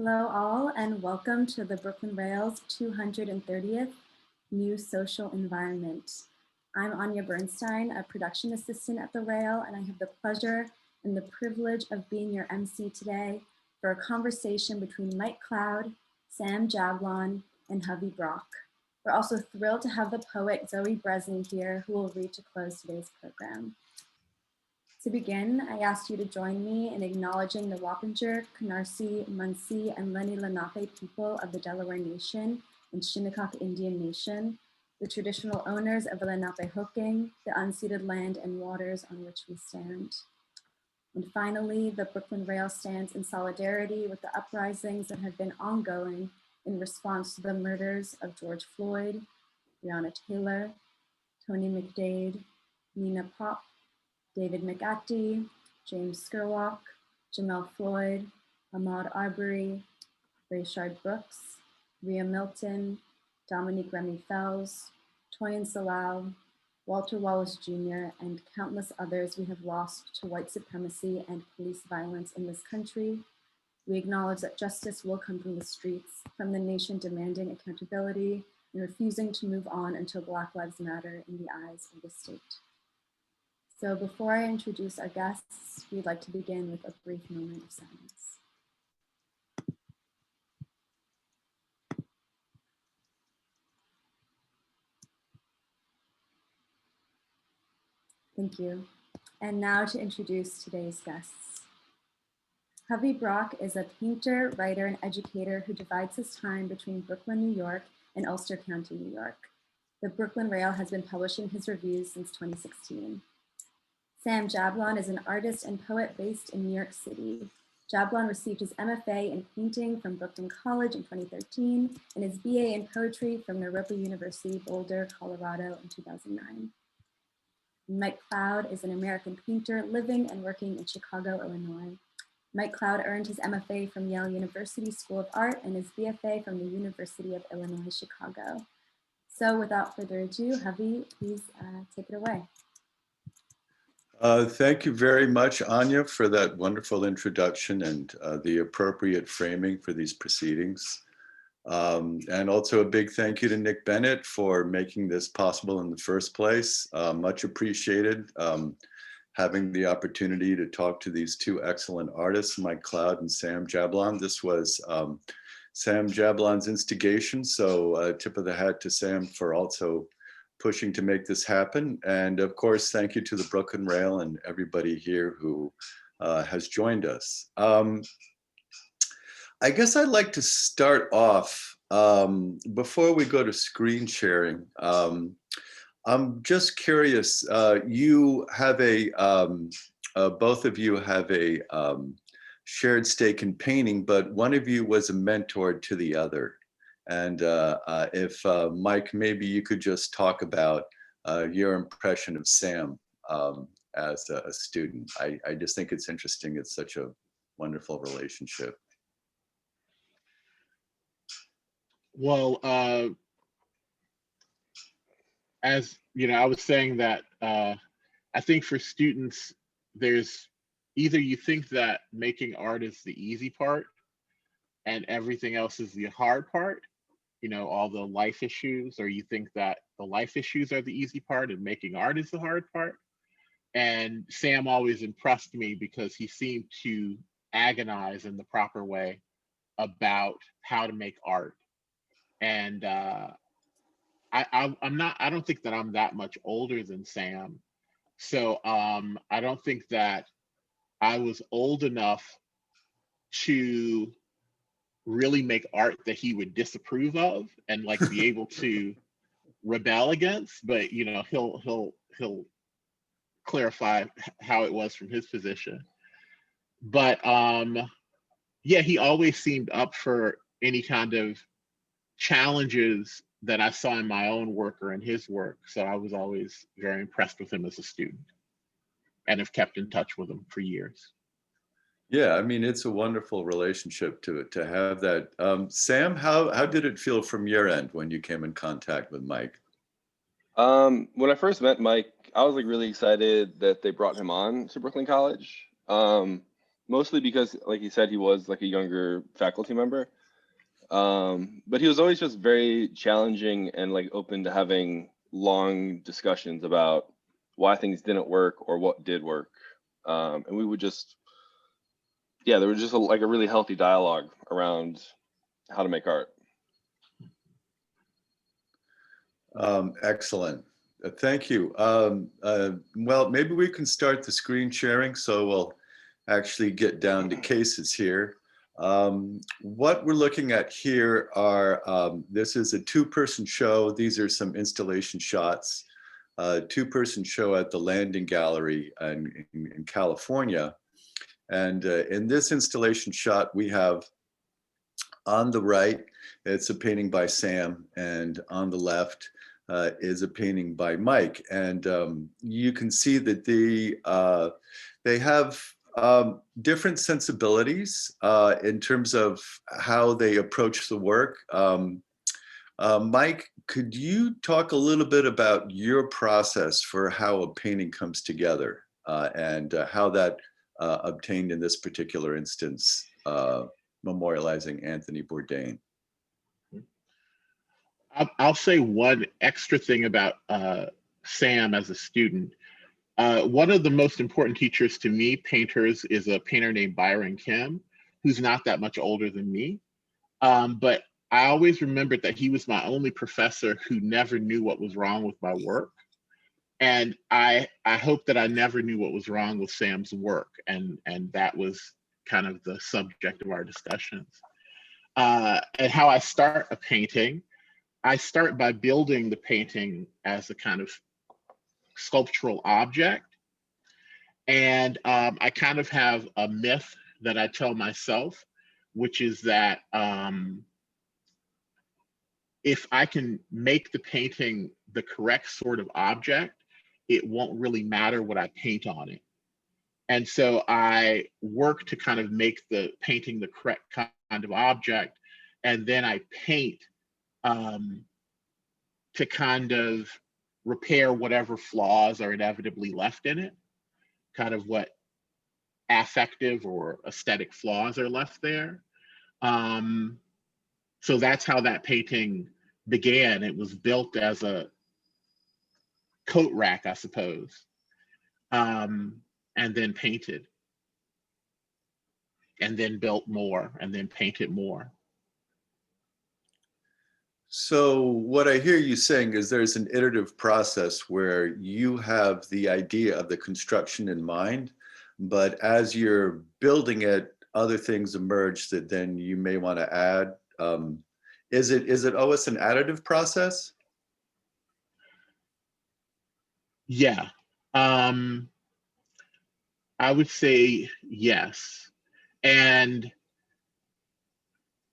Hello all, and welcome to the Brooklyn Rail's 230th New Social Environment. I'm Anya Bernstein, a production assistant at the Rail, and I have the pleasure and the privilege of being your MC today for a conversation between Mike Cloud, Sam Jablon, and Hovey Brock. We're also thrilled to have the poet Zoe Brezsny here, who will read to close today's program. To begin, I asked you to join me in acknowledging the Wappinger, Canarsie, Munsee, and Lenni Lenape people of the Delaware Nation and Shinnecock Indian Nation, the traditional owners of the Lenapehoking, the unceded land and waters on which we stand. And finally, the Brooklyn Rail stands in solidarity with the uprisings that have been ongoing in response to the murders of George Floyd, Breonna Taylor, Tony McDade, Nina Pop, David McAtee, James Skirwalk, Jamel Floyd, Ahmaud Arbery, Rayshard Brooks, Rhea Milton, Dominique Remy Fells, Toyin Salau, Walter Wallace Jr., and countless others we have lost to white supremacy and police violence in this country. We acknowledge that justice will come from the streets, from the nation demanding accountability and refusing to move on until Black Lives Matter in the eyes of the state. So before I introduce our guests, we'd like to begin with a brief moment of silence. Thank you. And now to introduce today's guests. Hovey Brock is a painter, writer, and educator who divides his time between Brooklyn, New York, and Ulster County, New York. The Brooklyn Rail has been publishing his reviews since 2016. Sam Jablon is an artist and poet based in New York City. Jablon received his M.F.A. in painting from Brooklyn College in 2013 and his B.A. in poetry from Naropa University, Boulder, Colorado in 2009. Mike Cloud is an American painter living and working in Chicago, Illinois. Mike Cloud earned his M.F.A. from Yale University School of Art and his B.F.A. from the University of Illinois, Chicago. So without further ado, Hovey, please take it away. Thank you very much, Anya, for that wonderful introduction and the appropriate framing for these proceedings. And also a big thank you to Nick Bennett for making this possible in the first place. Much appreciated having the opportunity to talk to these two excellent artists, Mike Cloud and Sam Jablon. This was Sam Jablon's instigation, so tip of the hat to Sam for also pushing to make this happen. And of course, thank you to the Brooklyn Rail and everybody here who has joined us. I guess I'd like to start off, before we go to screen sharing, I'm just curious, you have both of you have a shared stake in painting, but one of you was a mentor to the other. And if Mike, maybe you could just talk about your impression of Sam as a student. I just think it's interesting. It's such a wonderful relationship. Well, as you know, I was saying that I think for students, there's either you think that making art is the easy part and everything else is the hard part, you know, all the life issues, or you think that the life issues are the easy part and making art is the hard part. And Sam always impressed me because he seemed to agonize in the proper way about how to make art. And I don't think that I'm that much older than Sam. So I don't think that I was old enough to really make art that he would disapprove of and like be able to rebel against, but you know, he'll clarify how it was from his position. But yeah, he always seemed up for any kind of challenges that I saw in my own work or in his work. So I was always very impressed with him as a student and have kept in touch with him for years. Yeah, I mean, it's a wonderful relationship to have that. Sam, how did it feel from your end when you came in contact with Mike? When I first met Mike, I was like really excited that they brought him on to Brooklyn College. mostly because, like he said, he was like a younger faculty member. But he was always just very challenging and like open to having long discussions about why things didn't work or what did work. And we would just, yeah, there was just like a really healthy dialogue around how to make art. Excellent. Thank you. Well, maybe we can start the screen sharing, so we'll actually get down to cases here. What we're looking at here are, this is a two-person show. These are some installation shots. Two-person show at the Landing Gallery in California. And in this installation shot, we have on the right, it's a painting by Sam, and on the left is a painting by Mike. And you can see that they have different sensibilities in terms of how they approach the work. Mike, could you talk a little bit about your process for how a painting comes together and how that obtained in this particular instance, memorializing Anthony Bourdain? I'll say one extra thing about Sam as a student. One of the most important teachers to me, painters, is a painter named Byron Kim, who's not that much older than me. But I always remembered that he was my only professor who never knew what was wrong with my work. And I hope that I never knew what was wrong with Sam's work. And that was kind of the subject of our discussions. And how I start a painting, I start by building the painting as a kind of sculptural object. And I kind of have a myth that I tell myself, which is that if I can make the painting the correct sort of object, it won't really matter what I paint on it. And so I work to kind of make the painting the correct kind of object, and then I paint to kind of repair whatever flaws are inevitably left in it, kind of what affective or aesthetic flaws are left there. So that's how that painting began. It was built as a coat rack, I suppose, and then painted, and then built more, and then painted more. So what I hear you saying is there's an iterative process where you have the idea of the construction in mind, but as you're building it, other things emerge that then you may want to add. Is it always an additive process? Yeah, I would say yes. And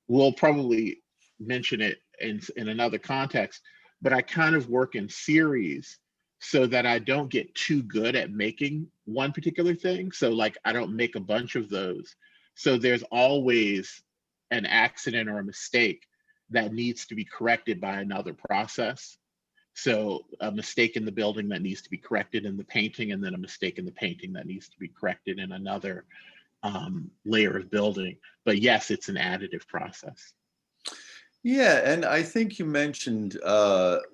we'll probably mention it in another context, but I kind of work in series so that I don't get too good at making one particular thing. So like I don't make a bunch of those. So there's always an accident or a mistake that needs to be corrected by another process. So a mistake in the building that needs to be corrected in the painting, and then a mistake in the painting that needs to be corrected in another layer of building. But yes, it's an additive process. Yeah, and I think you mentioned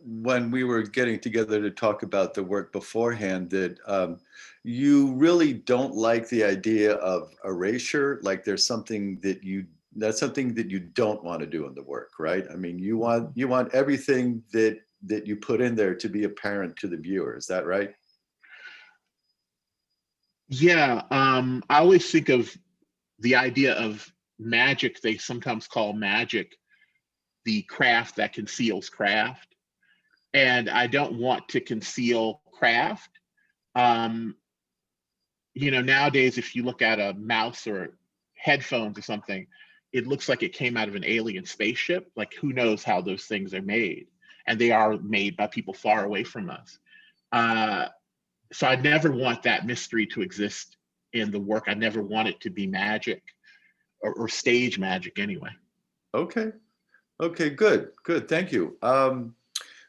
when we were getting together to talk about the work beforehand that you really don't like the idea of erasure. Like there's something that's something that you don't want to do in the work, right? I mean, you want everything that you put in there to be apparent to the viewer. Is that right? Yeah, I always think of the idea of magic. They sometimes call magic the craft that conceals craft. And I don't want to conceal craft. You know, nowadays, if you look at a mouse or headphones or something, it looks like it came out of an alien spaceship. Like who knows how those things are made? And they are made by people far away from us. So I never want that mystery to exist in the work. I never want it to be magic or stage magic anyway. Okay. Okay, good. Thank you.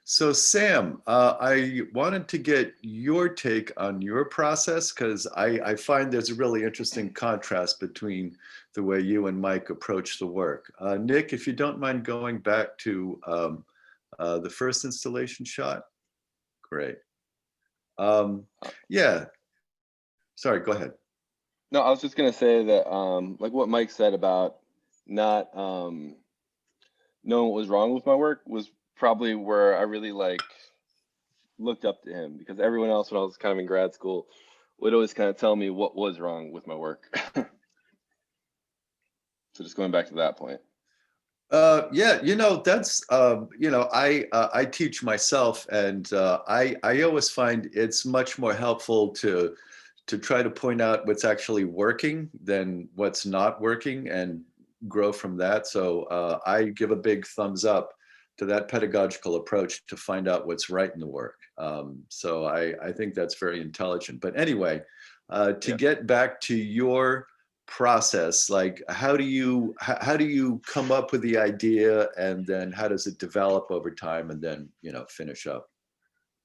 So Sam, I wanted to get your take on your process because I find there's a really interesting contrast between the way you and Mike approach the work. Nick, if you don't mind going back to the first installation shot, great. Yeah, sorry, go ahead. No, I was just gonna say that, like what Mike said about not knowing what was wrong with my work was probably where I really like looked up to him, because everyone else when I was kind of in grad school would always kind of tell me what was wrong with my work. So just going back to that point. Yeah, that's I teach myself, and I always find it's much more helpful to try to point out what's actually working than what's not working and grow from that. So I give a big thumbs up to that pedagogical approach to find out what's right in the work. So I think that's very intelligent. But anyway, to get back to your process, like how do you come up with the idea, and then how does it develop over time, and then finish up?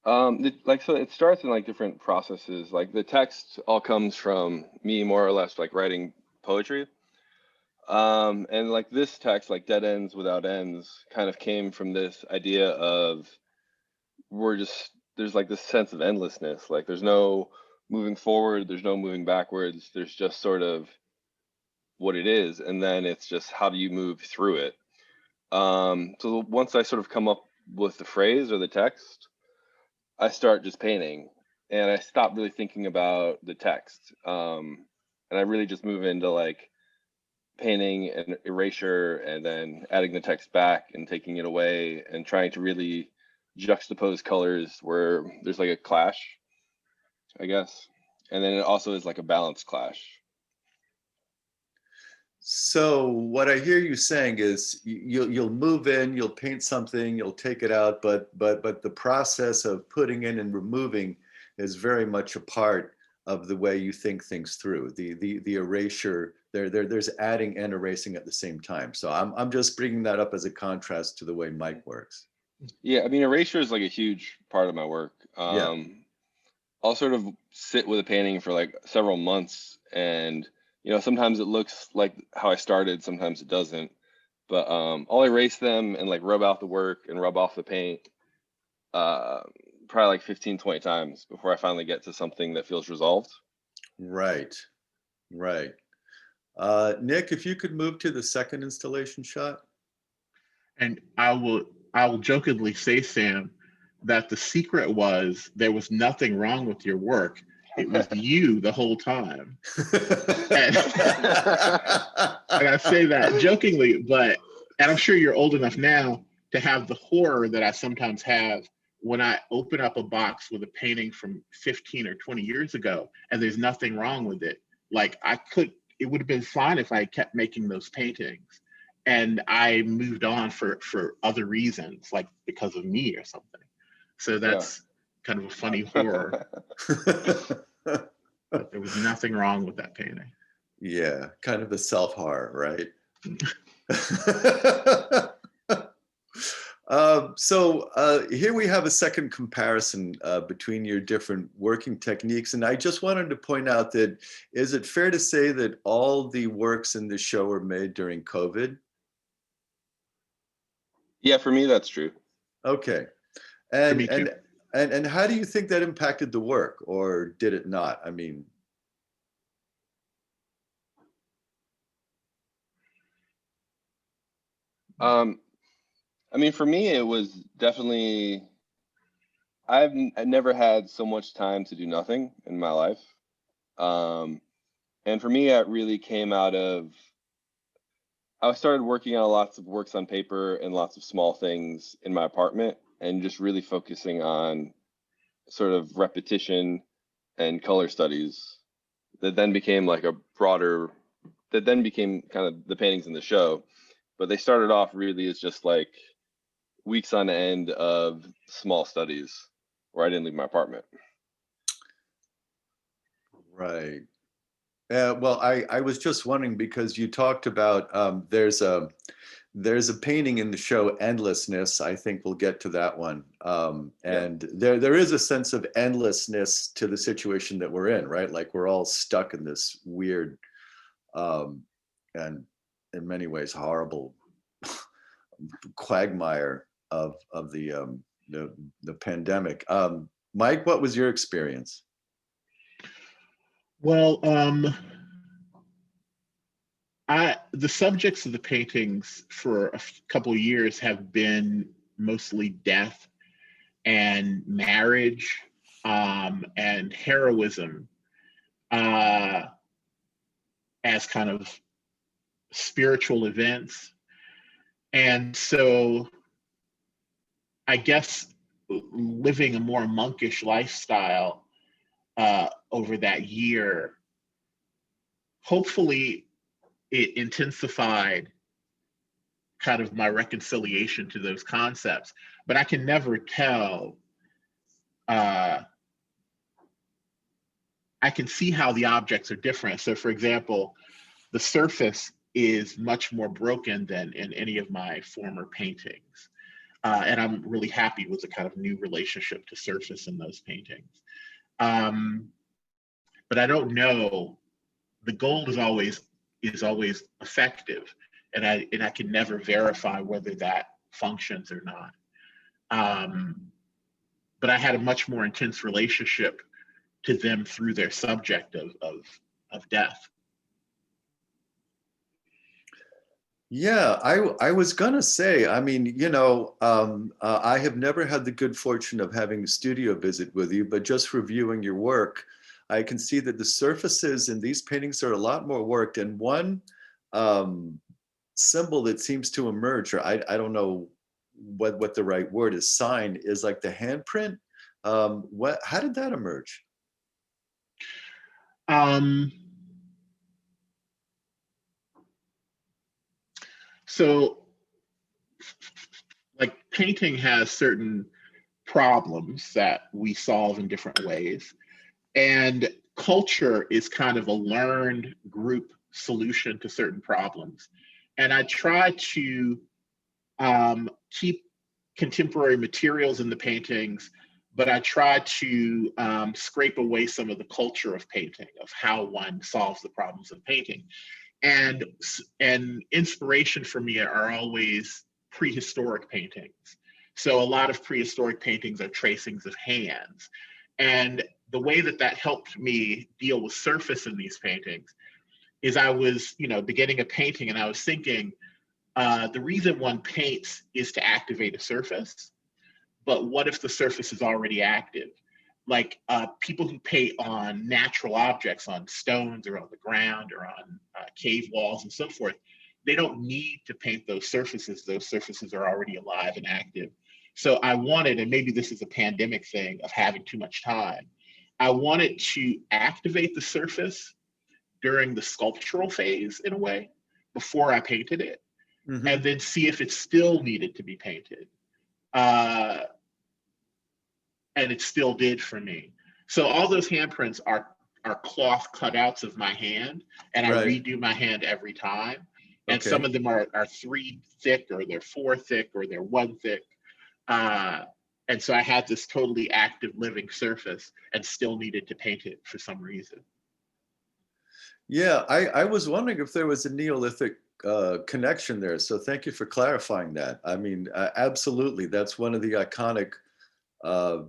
So it starts in like different processes. Like the text all comes from me more or less like writing poetry. And like this text, like Dead Ends Without Ends, kind of came from this idea of there's like this sense of endlessness. Like there's no moving forward, there's no moving backwards, there's just sort of what it is, and then it's just how do you move through it. So once I sort of come up with the phrase or the text, I start just painting, and I stop really thinking about the text. And I really just move into like painting and erasure, and then adding the text back and taking it away, and trying to really juxtapose colors where there's like a clash, I guess. And then it also is like a balanced clash. So what I hear you saying is you'll move in, you'll paint something, you'll take it out, but the process of putting in and removing is very much a part of the way you think things through. The erasure, there's adding and erasing at the same time. So I'm just bringing that up as a contrast to the way Mike works. Yeah, I mean, erasure is like a huge part of my work. I'll sort of sit with a painting for like several months, and sometimes it looks like how I started, sometimes it doesn't. But I'll erase them and like rub out the work and rub off the paint probably like 15, 20 times before I finally get to something that feels resolved. Right. Nick, if you could move to the second installation shot. And I will jokingly say, Sam, that the secret was there was nothing wrong with your work. It was you the whole time. And I say that jokingly, and I'm sure you're old enough now to have the horror that I sometimes have when I open up a box with a painting from 15 or 20 years ago and there's nothing wrong with it. Like it would have been fine if I kept making those paintings and I moved on for other reasons, like because of me or something. So that's kind of a funny horror. But there was nothing wrong with that painting. Yeah, kind of a self-horror, right? So here we have a second comparison between your different working techniques. And I just wanted to point out that, is it fair to say that all the works in the show were made during COVID? Yeah, for me, that's true. Okay. And how do you think that impacted the work, or did it not? I mean, for me, it was definitely, I've never had so much time to do nothing in my life. And for me, it really came out of, I started working on lots of works on paper and lots of small things in my apartment, and just really focusing on sort of repetition and color studies that then became like that then became kind of the paintings in the show. But they started off really as just like weeks on end of small studies where I didn't leave my apartment. Right. Well, I was just wondering because you talked about there's a there's a painting in the show Endlessness. I think we'll get to that one. And there is a sense of endlessness to the situation that we're in, right? Like we're all stuck in this weird and in many ways horrible quagmire of the pandemic. Mike, what was your experience? Well, the subjects of the paintings for a couple of years have been mostly death and marriage and heroism as kind of spiritual events. And so I guess living a more monkish lifestyle over that year, hopefully it intensified kind of my reconciliation to those concepts, but I can never tell. I can see how the objects are different. So for example, the surface is much more broken than in any of my former paintings. And I'm really happy with the kind of new relationship to surface in those paintings. But I don't know, the gold is always effective, and I can never verify whether that functions or not. But I had a much more intense relationship to them through their subject of death. Yeah, I was gonna say, I mean, you know, I have never had the good fortune of having a studio visit with you, but just reviewing your work, I can see that the surfaces in these paintings are a lot more worked. And one symbol that seems to emerge, or I don't know what the right word is, sign, is like the handprint. How did that emerge? So, like, painting has certain problems that we solve in different ways. And culture is kind of a learned group solution to certain problems. And I try to keep contemporary materials in the paintings, but I try to scrape away some of the culture of painting, of how one solves the problems of painting. And inspiration for me are always prehistoric paintings. So a lot of prehistoric paintings are tracings of hands. And the way that helped me deal with surface in these paintings is I was, beginning a painting, and I was thinking, the reason one paints is to activate a surface, but what if the surface is already active? Like people who paint on natural objects, on stones or on the ground or on cave walls and so forth, they don't need to paint those surfaces. Those surfaces are already alive and active. So I wanted, and maybe this is a pandemic thing of having too much time, I wanted to activate the surface during the sculptural phase in a way, before I painted it, and then see if it still needed to be painted. And it still did for me. So all those handprints are cloth cutouts of my hand, and I redo my hand every time. And some of them are 3 thick, or they're 4 thick, or they're 1 thick. And so I had this totally active living surface and still needed to paint it for some reason. Yeah, I was wondering if there was a Neolithic connection there. So thank you for clarifying that. I mean, absolutely. That's one of the iconic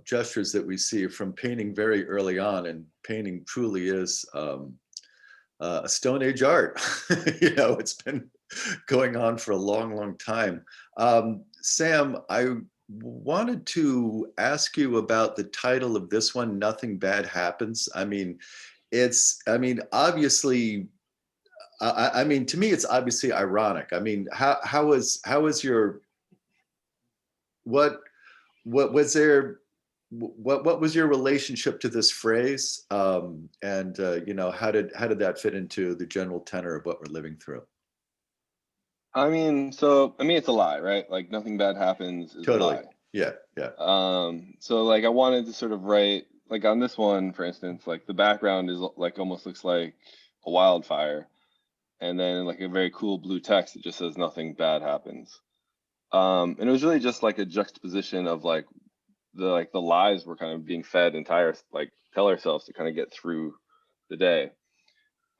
gestures that we see from painting very early on, and painting truly is a Stone Age art. It's been going on for a long, long time. Sam, I wanted to ask you about the title of this one, Nothing Bad Happens. I mean, obviously, to me, it's obviously ironic. I mean, how was your, what was your relationship to this phrase? How did that fit into the general tenor of what we're living through? it's a lie, right? Like, nothing bad happens is totally. A lie. Yeah. So like, I wanted to sort of write, like on this one, for instance, like the background is like, almost looks like a wildfire. and then like a very cool blue text that just says nothing bad happens. And it was really just like a juxtaposition of like the lies we're kind of being fed and tell ourselves to kind of get through the day.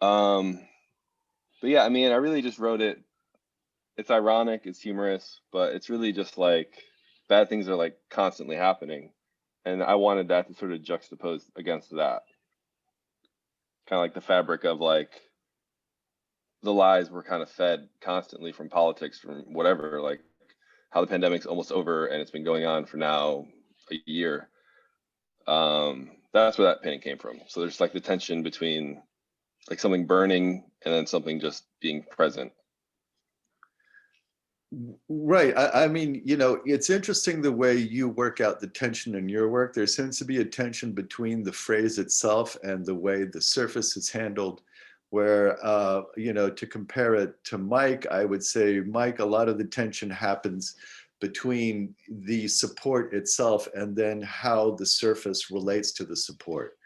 But yeah, I mean, I really just wrote it. It's ironic, it's humorous, but it's really just like bad things are like constantly happening. And I wanted that to sort of juxtapose against that. Kind of like the fabric of like the lies we're kind of fed constantly from politics, from whatever, like how the pandemic's almost over and it's been going on for now a year. That's where that painting came from. So there's like the tension between like something burning and then something just being present. Right. I mean, you know, it's interesting the way you work out the tension in your work. There seems to be a tension between the phrase itself and the way the surface is handled, where, you know, to compare it to Mike, I would say, Mike, a lot of the tension happens between the support itself and then how the surface relates to the support.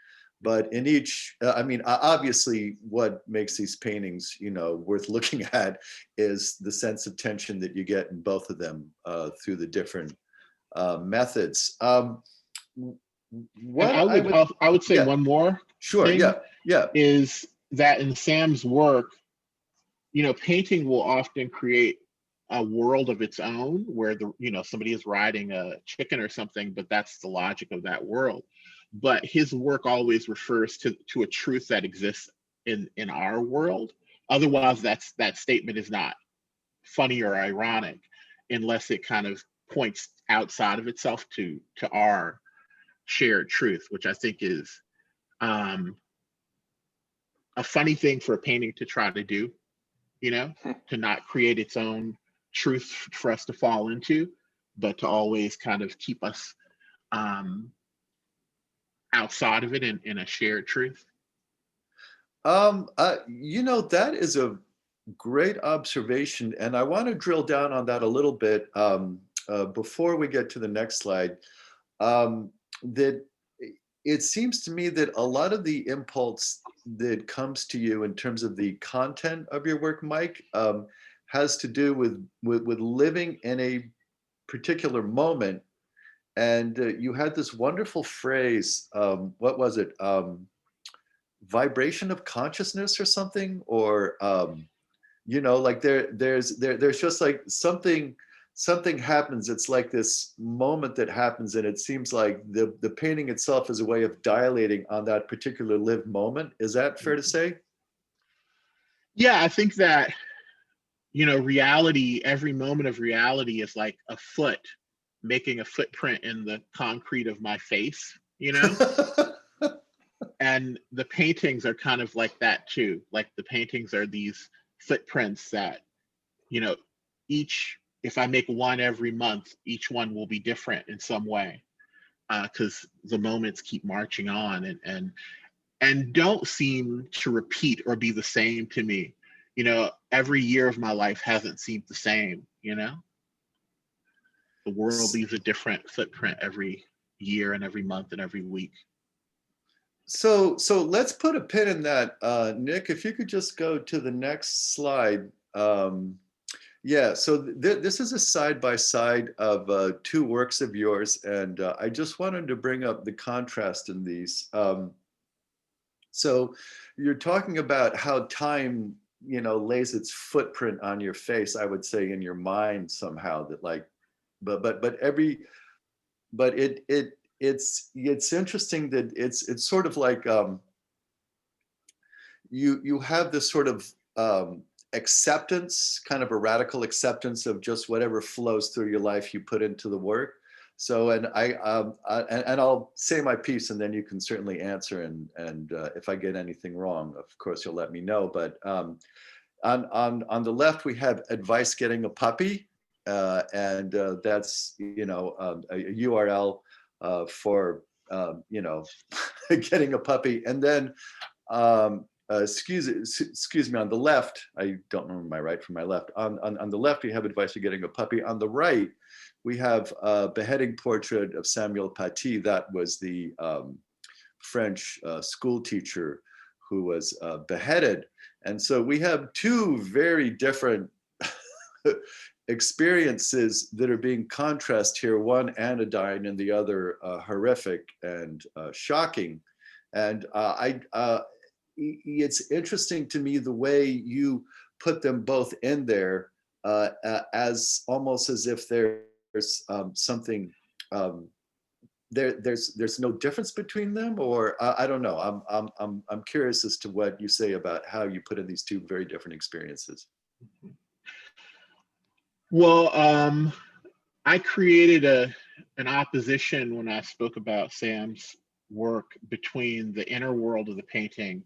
But in each, I mean, obviously what makes these paintings, you know, worth looking at is the sense of tension that you get in both of them through the different methods. What I would say one more sure, thing yeah, is that in Sam's work, you know, painting will often create a world of its own where somebody is riding a chicken or something, but that's the logic of that world. But his work always refers to a truth that exists in our world. Otherwise, that statement is not funny or ironic unless it kind of points outside of itself to our shared truth, which I think is a funny thing for a painting to try to do, you know, to not create its own truth for us to fall into, but to always kind of keep us outside of it in a shared truth. You know, that is a great observation, and I want to drill down on that a little bit before we get to the next slide. That it seems to me that a lot of the impulse that comes to you in terms of the content of your work, Mike, has to do with living in a particular moment. And you had this wonderful phrase, what was it? Vibration of consciousness or something? Or, you know, like there's just like something happens. It's like this moment that happens, and it seems like the painting itself is a way of dilating on that particular lived moment. Is that fair to say? Yeah, I think that, you know, reality, every moment of reality is like a foot making a footprint in the concrete of my face, you know? And the paintings are kind of like that too. Like the paintings are these footprints that, you know, if I make one every month, each one will be different in some way, because the moments keep marching on and don't seem to repeat or be the same to me. You know, every year of my life hasn't seemed the same, you know? The world leaves a different footprint every year and every month and every week. So let's put a pin in that. Nick, if you could just go to the next slide. Yeah, so this is a side-by-side of two works of yours, and I just wanted to bring up the contrast in these. So you're talking about how time, you know, lays its footprint on your face, I would say in your mind somehow, that like, it's interesting that it's sort of like you have this sort of acceptance, kind of a radical acceptance of just whatever flows through your life you put into the work. So, and I'll say my piece, and then you can certainly answer. And if I get anything wrong, of course you'll let me know. But on the left we have advice getting a puppy, and that's, you know, a URL for you know, getting a puppy. And then excuse me, on the left, I don't remember my right from my left. On the left we have advice for getting a puppy. On the right we have a beheading portrait of Samuel Paty. That was the French school teacher who was beheaded. And so we have two very different experiences that are being contrasted here, one anodyne and the other horrific and shocking. And it's interesting to me the way you put them both in there as almost as if there's something, there's no difference between them, or I don't know. I'm curious as to what you say about how you put in these two very different experiences. Well, I created an opposition when I spoke about Sam's work between the inner world of the painting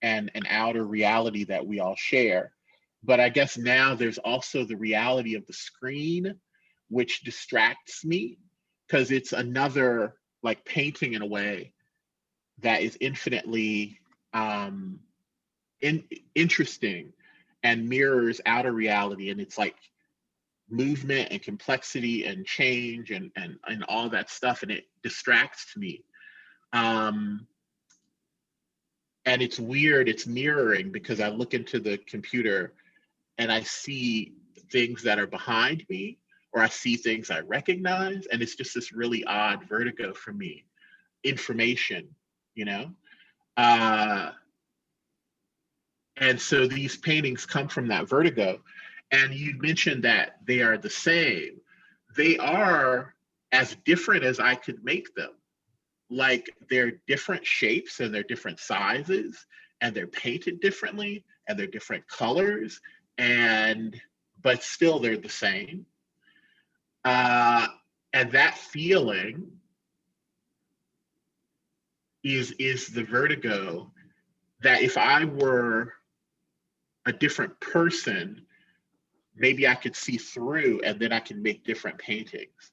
and an outer reality that we all share. But I guess now there's also the reality of the screen, which distracts me because it's another like painting in a way that is infinitely interesting and mirrors outer reality. And it's like movement and complexity and change and all that stuff, and it distracts me. And it's weird, it's mirroring, because I look into the computer and I see things that are behind me, or I see things I recognize, and it's just this really odd vertigo for me. Information, you know? And so these paintings come from that vertigo. And you mentioned that they are the same. They are as different as I could make them. Like they're different shapes and they're different sizes and they're painted differently and they're different colors, but still they're the same. And that feeling is the vertigo that if I were a different person, maybe I could see through and then I can make different paintings.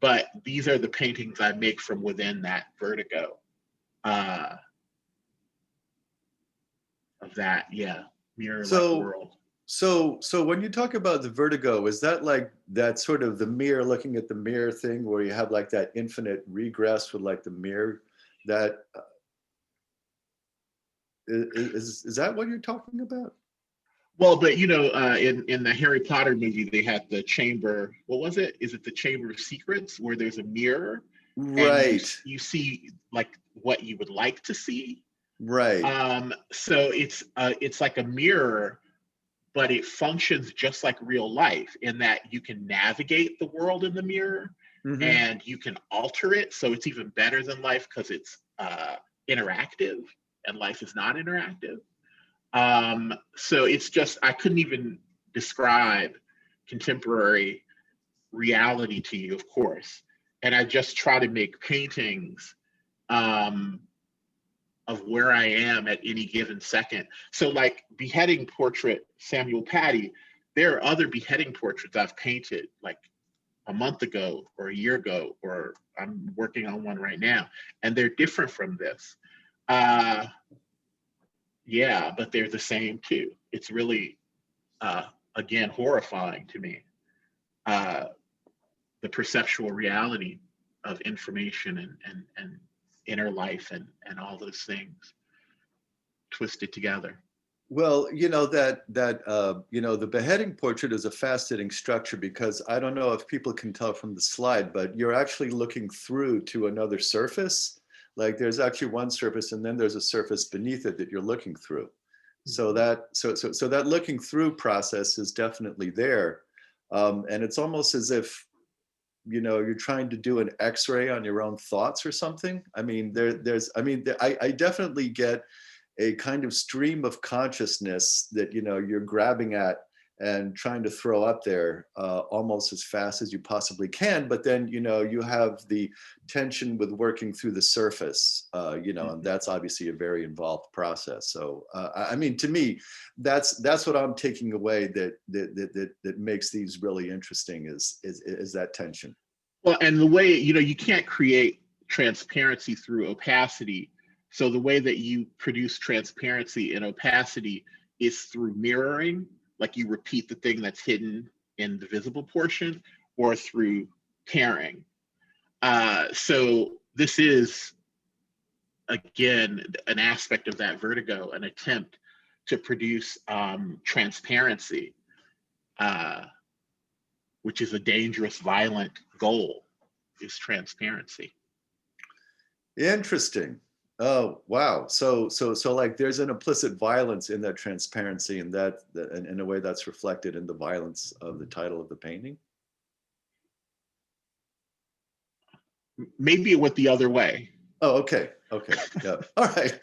But these are the paintings I make from within that vertigo of that, mirror-like world. So when you talk about the vertigo, is that like that sort of the mirror, looking at the mirror thing, where you have like that infinite regress with like the mirror? That is that what you're talking about? Well, but you know, in the Harry Potter movie, they had the chamber. What was it? Is it the Chamber of Secrets, where there's a mirror, right? And you see like what you would like to see, right? So it's like a mirror, but it functions just like real life in that you can navigate the world in the mirror, and you can alter it. So it's even better than life because it's interactive, and life is not interactive. So it's just, I couldn't even describe contemporary reality to you, of course. And I just try to make paintings of where I am at any given second. So like beheading portrait, Samuel Patty, there are other beheading portraits I've painted like a month ago or a year ago, or I'm working on one right now, and they're different from this. Yeah, but they're the same too. It's really, again, horrifying to me, the perceptual reality of information and inner life and all those things twisted together. Well, you know, the beheading portrait is a fascinating structure, because I don't know if people can tell from the slide, but you're actually looking through to another surface. Like there's actually one surface and then there's a surface beneath it that you're looking through. So that looking through process is definitely there. And it's almost as if, you know, you're trying to do an X-ray on your own thoughts or something. I mean, I definitely get a kind of stream of consciousness that, you know, you're grabbing at and trying to throw up there almost as fast as you possibly can. But then, you know, you have the tension with working through the surface, you know, and that's obviously a very involved process. So, I mean, to me, that's what I'm taking away that makes these really interesting is that tension. Well, and the way, you know, you can't create transparency through opacity. So the way that you produce transparency and opacity is through mirroring. Like you repeat the thing that's hidden in the visible portion, or through tearing. So this is again, an aspect of that vertigo, an attempt to produce transparency, which is a dangerous, violent goal, is transparency. Interesting. Oh, wow. So like there's an implicit violence in that transparency, and that in a way that's reflected in the violence of the title of the painting. Maybe it went the other way. Oh, okay. Okay. Yeah. All right.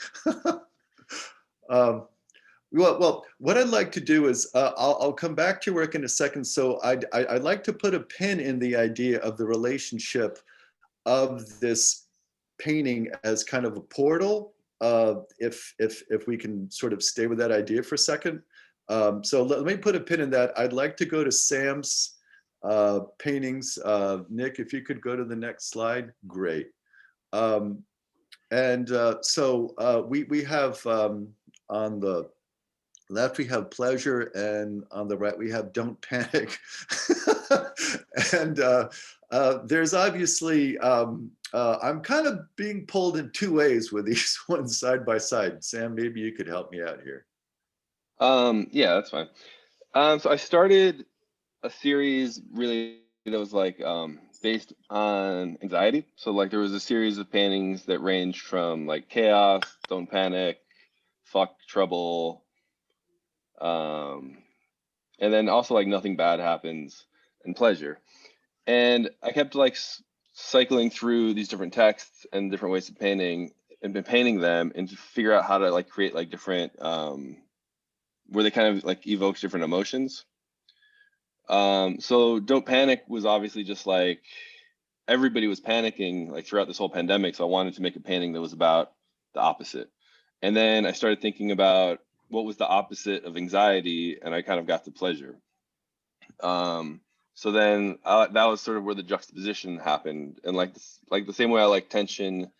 Well, what I'd like to do is I'll come back to your work in a second. So I'd like to put a pin in the idea of the relationship of this painting as kind of a portal, if we can sort of stay with that idea for a second. So let me put a pin in that. I'd like to go to Sam's paintings. Nick, if you could go to the next slide, great. So we have on the left we have pleasure, and on the right we have don't panic. And there's obviously I'm kind of being pulled in two ways with these ones side by side. Sam, maybe you could help me out here. Yeah, that's fine. So I started a series really that was like based on anxiety. So like there was a series of paintings that ranged from like chaos, don't panic, fuck, trouble, and then also like nothing bad happens, and pleasure. And I kept like cycling through these different texts and different ways of painting, and been painting them, and to figure out how to like create like different where they kind of like evoke different emotions. So don't panic was obviously just like everybody was panicking like throughout this whole pandemic, so I wanted to make a painting that was about the opposite. And then I started thinking about what was the opposite of anxiety, and I kind of got to pleasure. So then that was sort of where the juxtaposition happened, and like the same way I like tension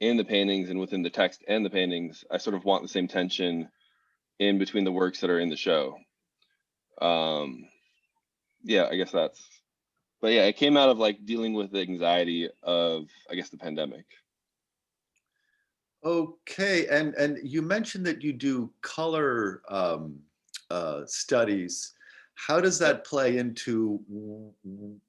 in the paintings and within the text and the paintings, I sort of want the same tension in between the works that are in the show. Yeah, I guess but yeah, it came out of like dealing with the anxiety of, I guess, the pandemic. Okay, and you mentioned that you do color studies. How does that play into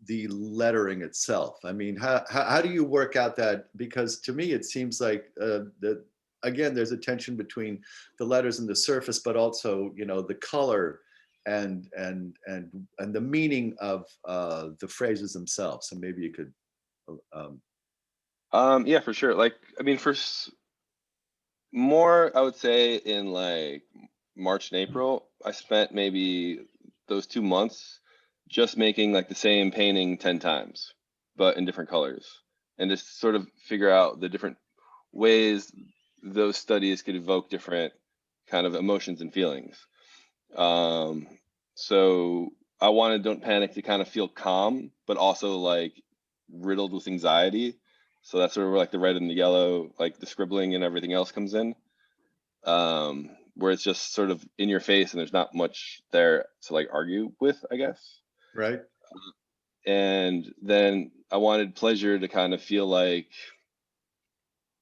the lettering itself? I mean, how do you work out that? Because to me, it seems like that again, there's a tension between the letters and the surface, but also, you know, the color and the meaning of the phrases themselves. So maybe you could. Yeah, for sure. Like, I mean, more, I would say in like March and April, I spent maybe those 2 months just making like the same painting 10 times, but in different colors, and just sort of figure out the different ways those studies could evoke different kind of emotions and feelings. So I wanted Don't Panic to kind of feel calm, but also like riddled with anxiety. So that's sort of where like the red and the yellow, like the scribbling and everything else comes in, where it's just sort of in your face and there's not much there to like argue with, I guess. Right. And then I wanted pleasure to kind of feel like,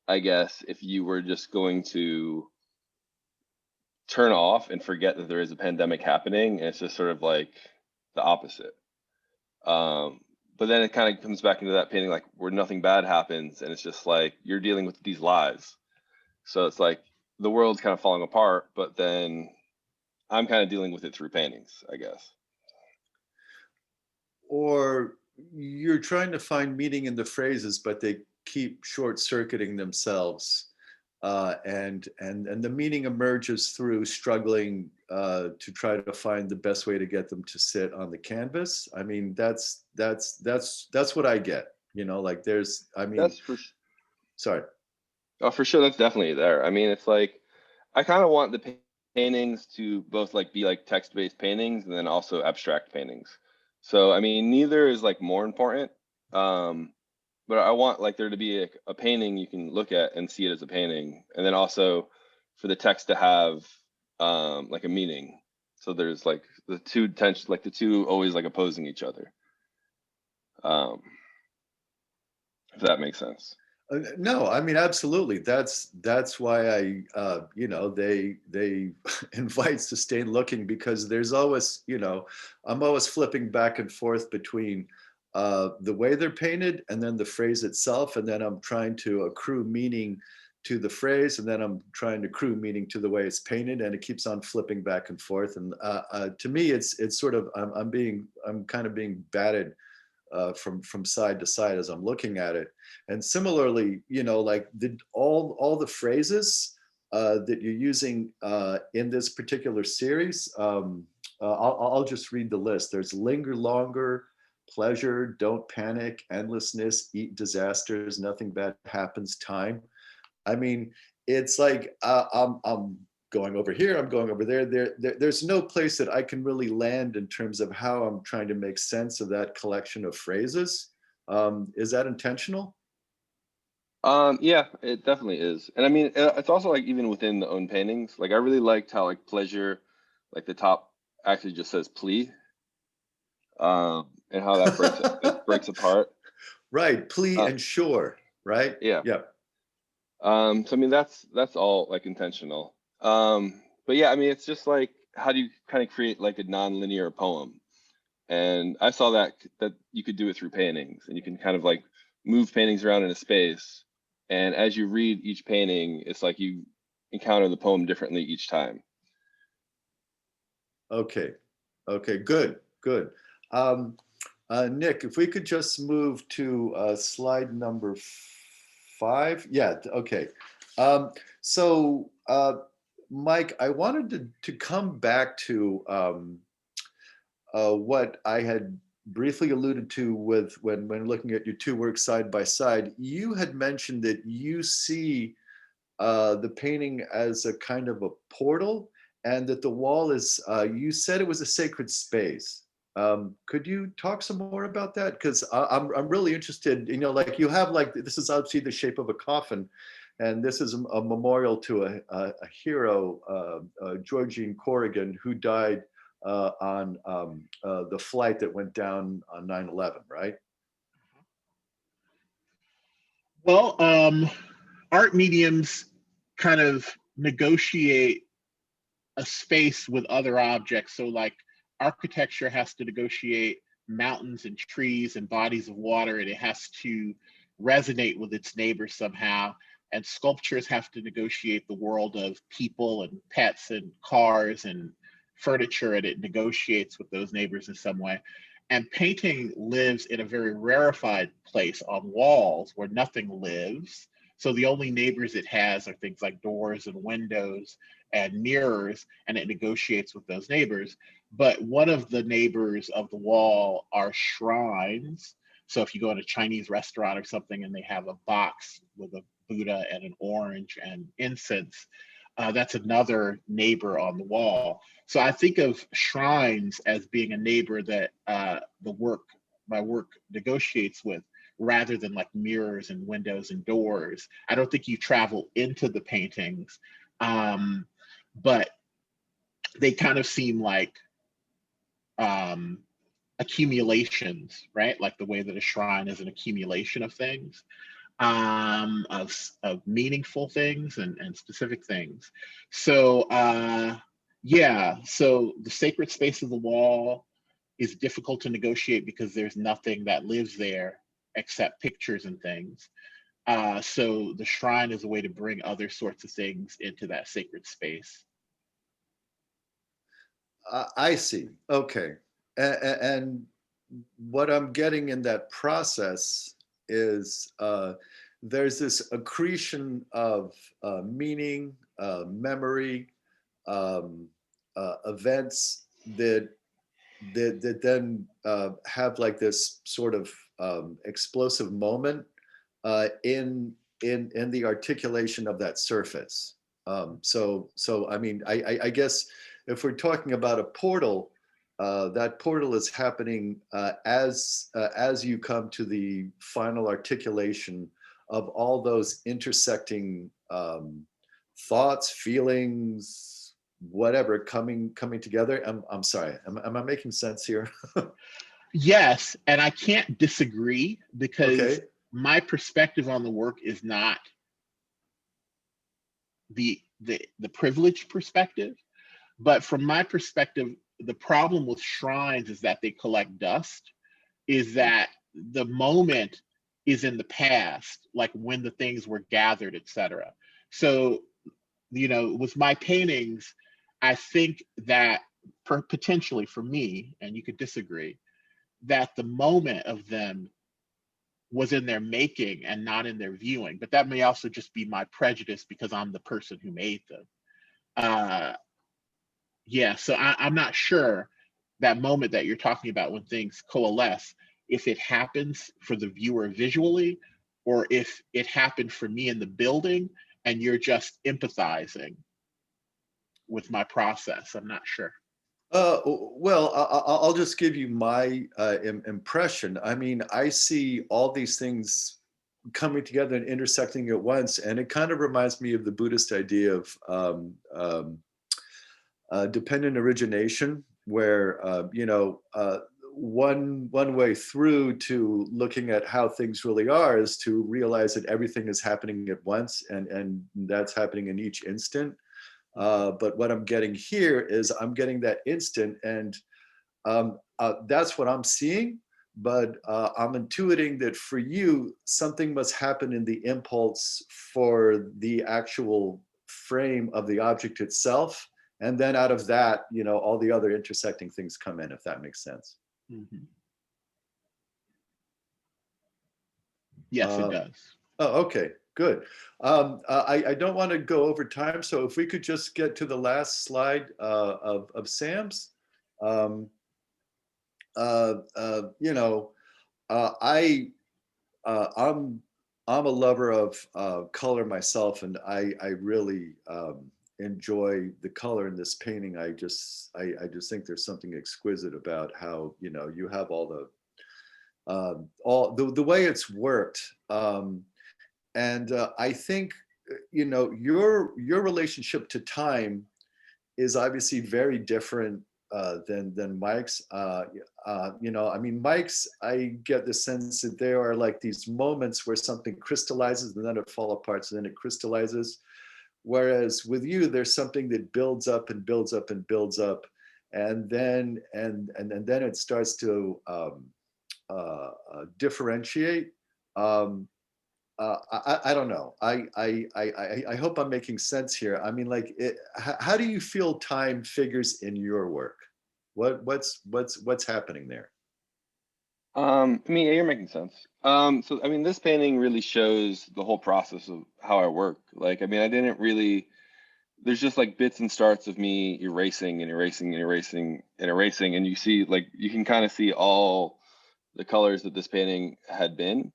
I guess, if you were just going to turn off and forget that there is a pandemic happening, and it's just sort of like the opposite. But then it kind of comes back into that painting, like where nothing bad happens, and it's just like you're dealing with these lies. So it's like the world's kind of falling apart, but then I'm kind of dealing with it through paintings, I guess. Or you're trying to find meaning in the phrases, but they keep short-circuiting themselves, and the meaning emerges through struggling to try to find the best way to get them to sit on the canvas. I mean, that's what I get. You know, like there's, I mean, That's for sorry. Oh, for sure, that's definitely there. I mean, it's like I kind of want the paintings to both like be like text-based paintings and then also abstract paintings. So I mean, neither is like more important. But I want like there to be a painting you can look at and see it as a painting, and then also for the text to have like a meaning. So there's like the two tension, like the two always like opposing each other. If that makes sense. No, I mean, absolutely. That's why they invite sustained looking, because there's always, I'm always flipping back and forth between the way they're painted and then the phrase itself. And then I'm trying to accrue meaning to the phrase, and then I'm trying to accrue meaning to the way it's painted, and it keeps on flipping back and forth. And to me, it's sort of, I'm kind of being batted from side to side as I'm looking at it. And similarly, like all the phrases that you're using in this particular series, I'll just read the list. There's linger longer, pleasure, don't panic, endlessness, eat disasters, nothing bad happens, time. I mean, it's like I'm going over here, I'm going over there. There's no place that I can really land in terms of how I'm trying to make sense of that collection of phrases. Is that intentional? Yeah, it definitely is. And I mean, it's also like even within the own paintings, like I really liked how like pleasure, like the top actually just says plea, and how that breaks apart. Right, plea and shore, right? Yeah. Yeah. So I mean, that's all like intentional. But yeah, I mean, it's just like, how do you kind of create like a non-linear poem? And I saw that you could do it through paintings, and you can kind of like move paintings around in a space. And as you read each painting, it's like you encounter the poem differently each time. Okay, good. Nick, if we could just move to slide number 5. Yeah, okay. So Mike, I wanted to come back to what I had briefly alluded to with when looking at your two works side by side. You had mentioned that you see the painting as a kind of a portal, and that the wall is, you said it was a sacred space. Could you talk some more about that? Because I'm really interested, like you have, like, this is obviously the shape of a coffin, and this is a memorial to a hero, Georgine Corrigan, who died on the flight that went down on 9/11, right? Well, art mediums kind of negotiate a space with other objects. So like architecture has to negotiate mountains and trees and bodies of water, and it has to resonate with its neighbors somehow. And sculptures have to negotiate the world of people and pets and cars and furniture, and it negotiates with those neighbors in some way. And painting lives in a very rarefied place on walls where nothing lives. So the only neighbors it has are things like doors and windows and mirrors, and it negotiates with those neighbors. But one of the neighbors of the wall are shrines. So if you go to a Chinese restaurant or something and they have a box with a Buddha and an orange and incense, that's another neighbor on the wall. So I think of shrines as being a neighbor that my work negotiates with, rather than like mirrors and windows and doors. I don't think you travel into the paintings, but they kind of seem like accumulations, right? Like the way that a shrine is an accumulation of things, of meaningful things and specific things. So yeah, so the sacred space of the wall is difficult to negotiate because there's nothing that lives there except pictures and things. So the shrine is a way to bring other sorts of things into that sacred space. I see. Okay. And what I'm getting in that process is there's this accretion of meaning, memory, events that then have like this sort of explosive moment in the articulation of that surface. So I mean, I guess if we're talking about a portal, that portal is happening as you come to the final articulation of all those intersecting thoughts, feelings, whatever, coming together. I'm sorry. Am I making sense here? Yes, and I can't disagree because Okay. my perspective on the work is not the privileged perspective, but from my perspective, the problem with shrines is that they collect dust, is that the moment is in the past, like when the things were gathered, etc. So, with my paintings, I think that potentially for me, and you could disagree, that the moment of them was in their making and not in their viewing. But that may also just be my prejudice because I'm the person who made them. Yeah, so I'm not sure that moment that you're talking about when things coalesce, if it happens for the viewer visually, or if it happened for me in the building and you're just empathizing with my process. I'm not sure. Well, I'll just give you my impression. I mean, I see all these things coming together and intersecting at once, and it kind of reminds me of the Buddhist idea of dependent origination, where one way through to looking at how things really are is to realize that everything is happening at once, and that's happening in each instant. But what I'm getting here is I'm getting that instant, and that's what I'm seeing. But I'm intuiting that for you, something must happen in the impulse for the actual frame of the object itself. And then out of that, all the other intersecting things come in, if that makes sense. Mm-hmm. Yes, it does. Oh, okay, good. I don't want to go over time, so if we could just get to the last slide of Sam's. I'm a lover of color myself, and I really enjoy the color in this painting. I just think there's something exquisite about how you have all the way it's worked, and I think your relationship to time is obviously very different than Mike's. I mean, Mike's, I get the sense that there are like these moments where something crystallizes and then it falls apart, and then it crystallizes. Whereas with you, there's something that builds up and builds up and builds up, and then it starts to differentiate. I don't know. I hope I'm making sense here. I mean, like, how do you feel time figures in your work? What's happening there? I mean, yeah, you're making sense. So I mean, this painting really shows the whole process of how I work. Like, I mean, I didn't really. There's just like bits and starts of me erasing and erasing and erasing and erasing, and you see, like, you can kind of see all the colors that this painting had been.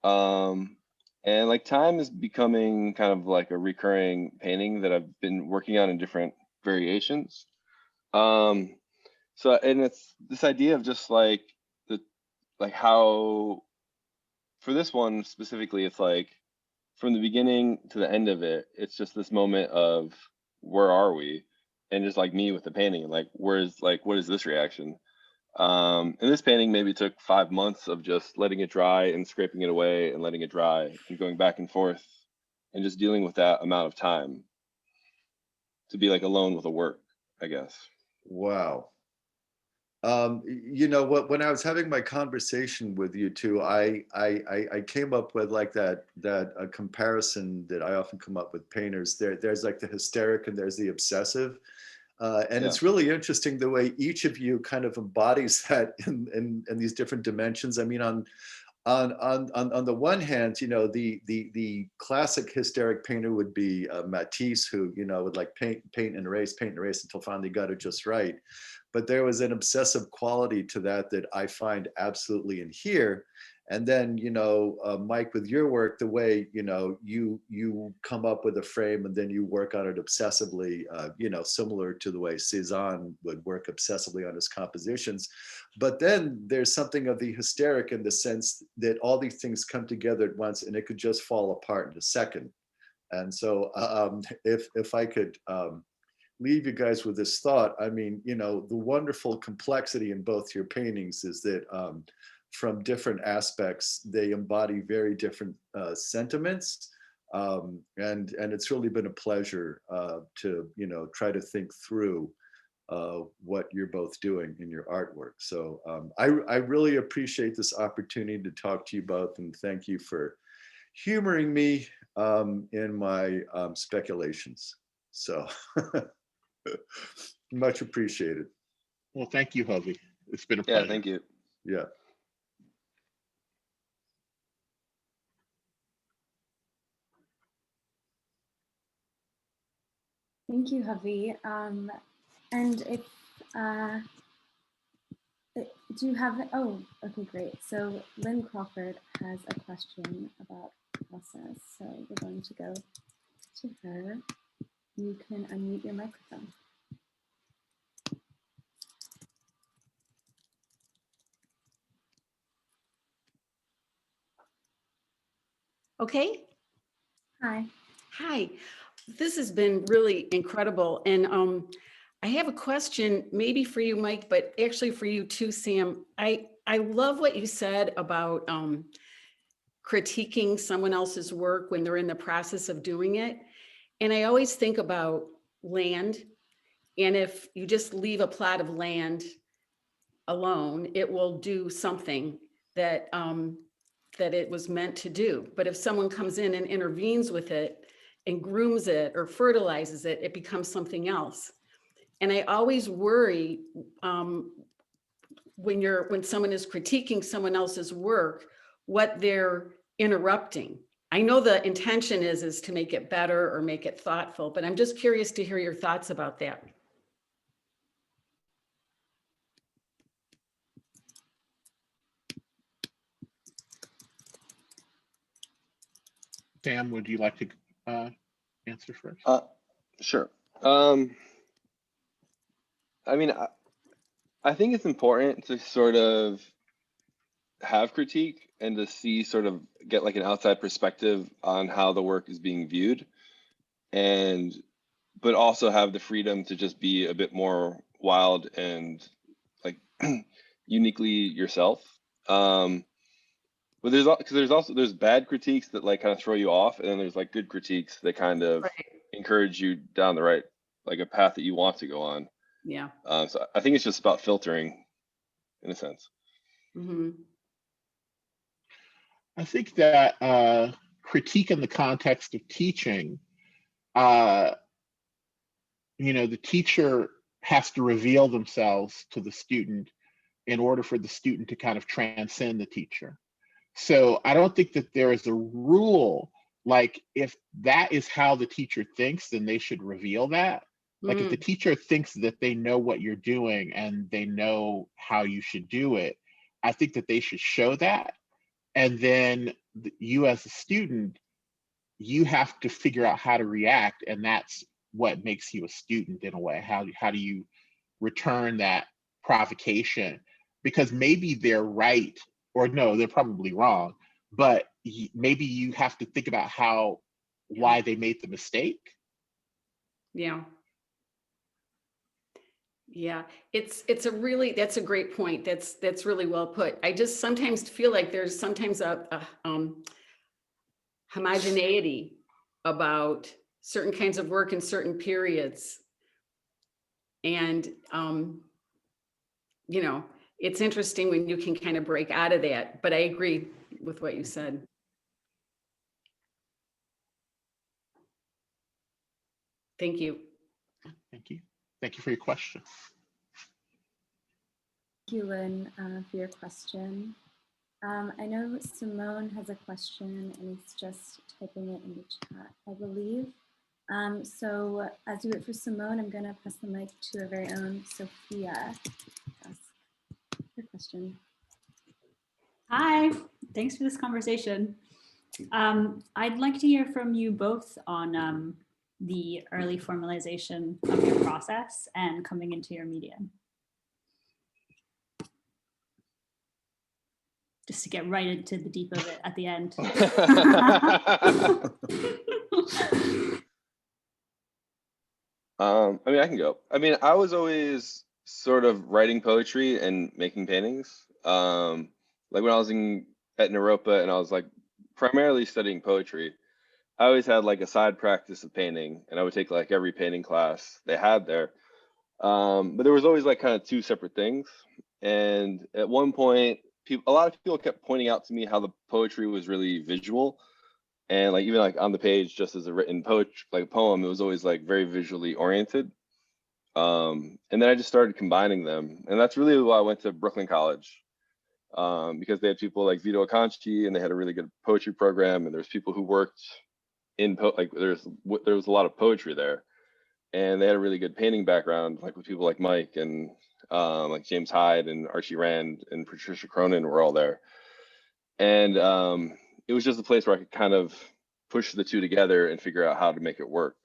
And like time is becoming kind of like a recurring painting that I've been working on in different variations. So, and it's this idea of just like how, for this one specifically, it's like from the beginning to the end of it, it's just this moment of where are we? And just like me with the painting, like, what is this reaction? And this painting maybe took 5 months of just letting it dry and scraping it away and letting it dry and going back and forth and just dealing with that amount of time to be like alone with the work, I guess. Wow. When I was having my conversation with you two, I came up with like that comparison that I often come up with painters. There's like the hysteric and there's the obsessive. And Yeah. It's really interesting the way each of you kind of embodies that in these different dimensions. I mean, on the one hand, the classic hysteric painter would be Matisse, who would like paint and erase until finally got it just right. But there was an obsessive quality to that I find absolutely in here. And then, Mike, with your work, the way, you come up with a frame and then you work on it obsessively, similar to the way Cézanne would work obsessively on his compositions. But then there's something of the hysteric in the sense that all these things come together at once and it could just fall apart in a second. And so if I could leave you guys with this thought, I mean, the wonderful complexity in both your paintings is that from different aspects, they embody very different sentiments. And it's really been a pleasure to, try to think through what you're both doing in your artwork. So I really appreciate this opportunity to talk to you both, and thank you for humoring me in my speculations. So much appreciated. Well, thank you, Hovey. It's been a pleasure. Yeah, thank you. Yeah. Thank you, Hovey. And if, do you have, oh, okay, great. So Lynn Crawford has a question about the process. So we're going to go to her. You can unmute your microphone. Okay. Hi. Hi. This has been really incredible. And I have a question maybe for you, Mike, but actually for you too, Sam. I love what you said about critiquing someone else's work when they're in the process of doing it. And I always think about land. And if you just leave a plot of land alone, it will do something that that it was meant to do. But if someone comes in and intervenes with it and grooms it or fertilizes it, it becomes something else. And I always worry when someone is critiquing someone else's work, what they're interrupting. I know the intention is to make it better or make it thoughtful, but I'm just curious to hear your thoughts about that. Sam, would you like to answer first? Sure. I mean, I think it's important to sort of have critique and to see sort of get like an outside perspective on how the work is being viewed, but also have the freedom to just be a bit more wild and like uniquely yourself. But there's bad critiques that like kind of throw you off, and then there's like good critiques that kind of encourage you down the right, like a path that you want to go on. Yeah. So I think it's just about filtering in a sense. Mm-hmm. I think that critique in the context of teaching, the teacher has to reveal themselves to the student in order for the student to kind of transcend the teacher. So I don't think that there is a rule, like if that is how the teacher thinks, then they should reveal that. Like if the teacher thinks that they know what you're doing and they know how you should do it, I think that they should show that. And then you as a student, you have to figure out how to react. And that's what makes you a student in a way. How do you return that provocation? Because maybe they're right, or no, they're probably wrong, but maybe you have to think about why they made the mistake. Yeah. Yeah, that's a great point. That's really well put. I just sometimes feel like there's sometimes a homogeneity about certain kinds of work in certain periods. And, it's interesting when you can kind of break out of that, but I agree with what you said. Thank you. Thank you. Thank you for your question. Thank you, Lynn, for your question. I know Simone has a question and is just typing it in the chat, I believe. So as we wait for Simone, I'm going to pass the mic to our very own Sophia to ask your question. Hi, thanks for this conversation. I'd like to hear from you both on the early formalization of your process and coming into your medium. Just to get right into the deep of it at the end. I mean, I can go. I mean, I was always sort of writing poetry and making paintings. like when I was at Naropa and I was like primarily studying poetry, I always had like a side practice of painting, and I would take like every painting class they had there. But there was always like kind of two separate things. And at one point, a lot of people kept pointing out to me how the poetry was really visual, and like even like on the page, just as a written poetry, like poem, it was always like very visually oriented. And then I just started combining them, and that's really why I went to Brooklyn College, because they had people like Vito Acconci, and they had a really good poetry program, and there's people who worked in like there was a lot of poetry there, and they had a really good painting background, like with people like Mike and like James Hyde and Archie Rand and Patricia Cronin were all there, and it was just a place where I could kind of push the two together and figure out how to make it work.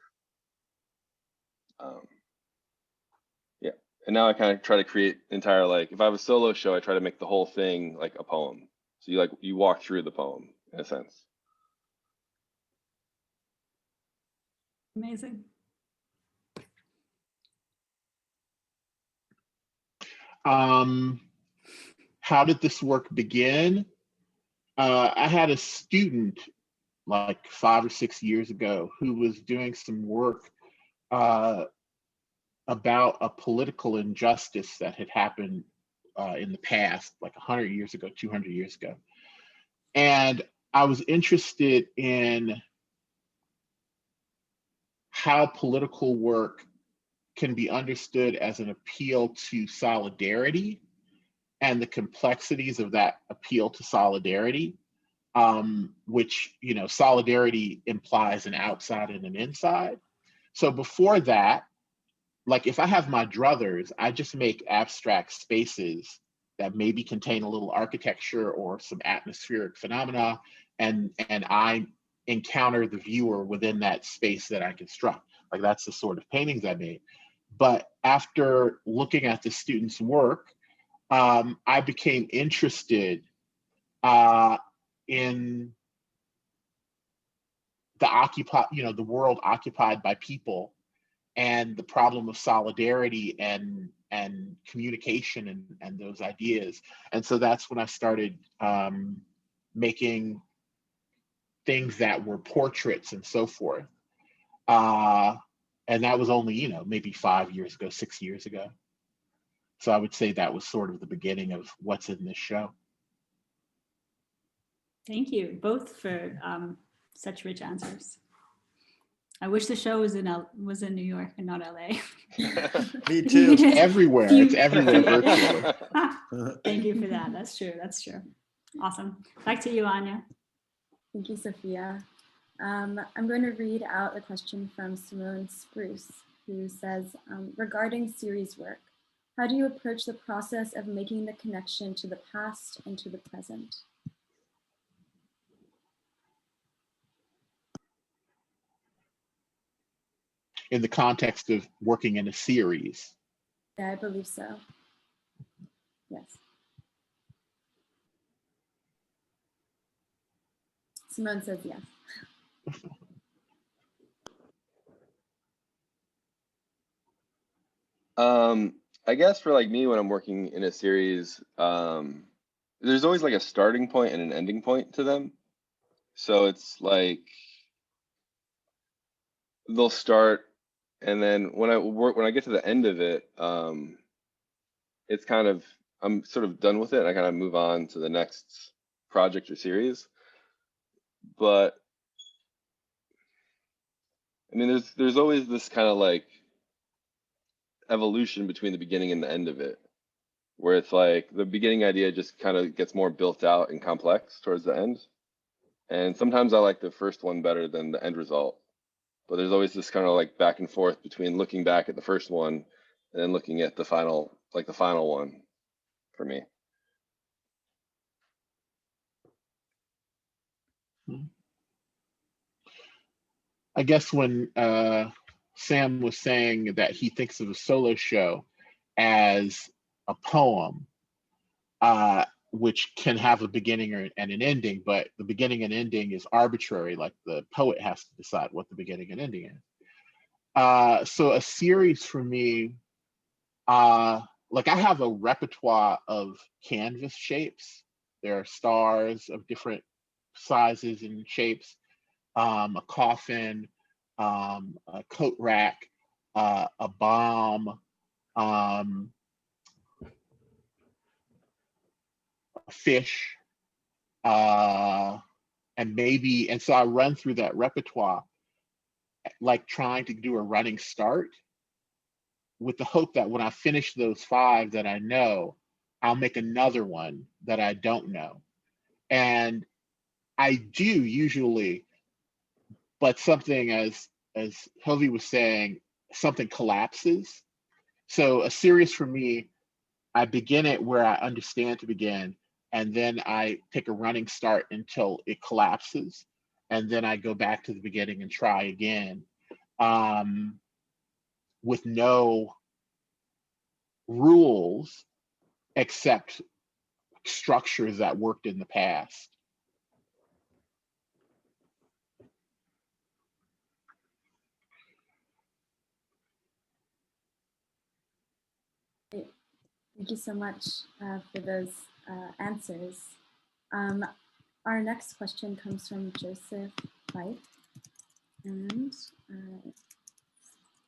Yeah, and now I kind of try to create entire, like if I have a solo show, I try to make the whole thing like a poem. So you walk through the poem in a sense. Amazing. How did this work begin? I had a student like 5 or 6 years ago who was doing some work about a political injustice that had happened in the past, like 100 years ago, 200 years ago. And I was interested in how political work can be understood as an appeal to solidarity and the complexities of that appeal to solidarity, which, you know, solidarity implies an outside and an inside. So before that, like if I have my druthers, I just make abstract spaces that maybe contain a little architecture or some atmospheric phenomena, and I encounter the viewer within that space that I construct. Like that's the sort of paintings I made. But after looking at the students' work, I became interested in the world occupied by people, and the problem of solidarity and communication and those ideas. And so that's when I started making things that were portraits and so forth. And that was only, maybe 5 years ago, 6 years ago. So I would say that was sort of the beginning of what's in this show. Thank you both for such rich answers. I wish the show was in New York and not LA. Me too. Everywhere. It's everywhere virtually. Thank you for that. That's true. That's true. Awesome. Back to you, Anya. Thank you, Sophia. I'm going to read out a question from Simone Spruce, who says, regarding series work, how do you approach the process of making the connection to the past and to the present? In the context of working in a series? Yeah, I believe so. Yes. Simone says yes. I guess for like me, when I'm working in a series, there's always like a starting point and an ending point to them. So it's like they'll start, and then when I get to the end of it, it's kind of, I'm sort of done with it, and I kind of move on to the next project or series. But I mean, there's always this kind of like evolution between the beginning and the end of it, where it's like the beginning idea just kind of gets more built out and complex towards the end. And sometimes I like the first one better than the end result. But there's always this kind of like back and forth between looking back at the first one and then looking at the final one for me. I guess when Sam was saying that he thinks of a solo show as a poem, which can have a beginning and an ending, but the beginning and ending is arbitrary, like the poet has to decide what the beginning and ending is. So a series for me, like I have a repertoire of canvas shapes There are stars of different sizes and shapes, a coffin, a coat rack, a bomb, a fish, and so I run through that repertoire, like trying to do a running start with the hope that when I finish those 5 that I know, I'll make another one that I don't know. And I do usually, but something, as Hovey was saying, something collapses. So a series for me, I begin it where I understand to begin, and then I take a running start until it collapses, and then I go back to the beginning and try again, with no rules except structures that worked in the past. Thank you so much for those answers. Our next question comes from Joseph White. And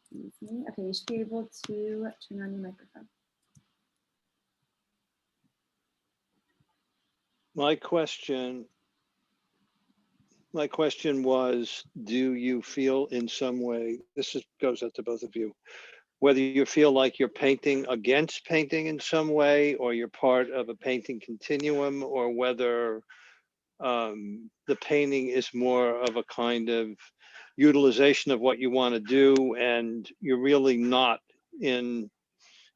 excuse me. Okay, you should be able to turn on your microphone. My question was, do you feel in some way, goes out to both of you, whether you feel like you're painting against painting in some way, or you're part of a painting continuum, or whether the painting is more of a kind of utilization of what you want to do, and you're really not in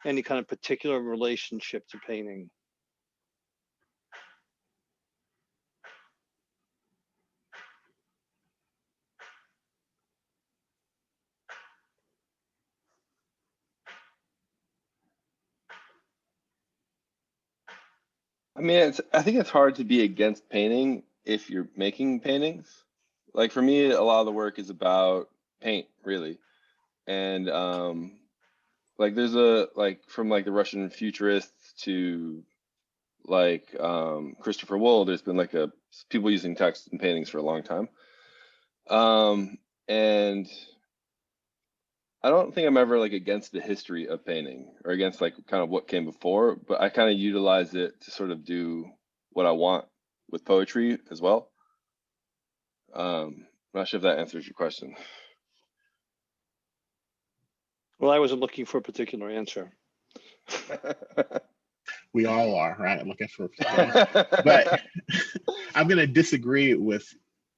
any kind of particular relationship to painting. I mean, I think it's hard to be against painting if you're making paintings. Like for me, a lot of the work is about paint, really. And like there's from like the Russian futurists to like Christopher Wool, there's been like people using text and paintings for a long time. And I don't think I'm ever like against the history of painting or against like kind of what came before, but I kind of utilize it to sort of do what I want with poetry as well. I'm not sure if that answers your question. Well, I wasn't looking for a particular answer. We all are, right? Looking for a particular answer. But I'm going to disagree with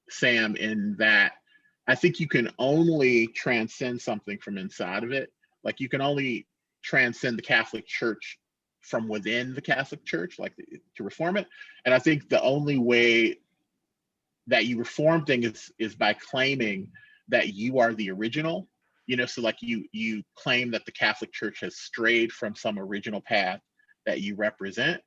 Sam in that I think you can only transcend something from inside of it. Like you can only transcend the Catholic Church from within the Catholic Church, like to reform it. And I think the only way that you reform things is by claiming that you are the original. You know, so like you claim that the Catholic Church has strayed from some original path that you represent.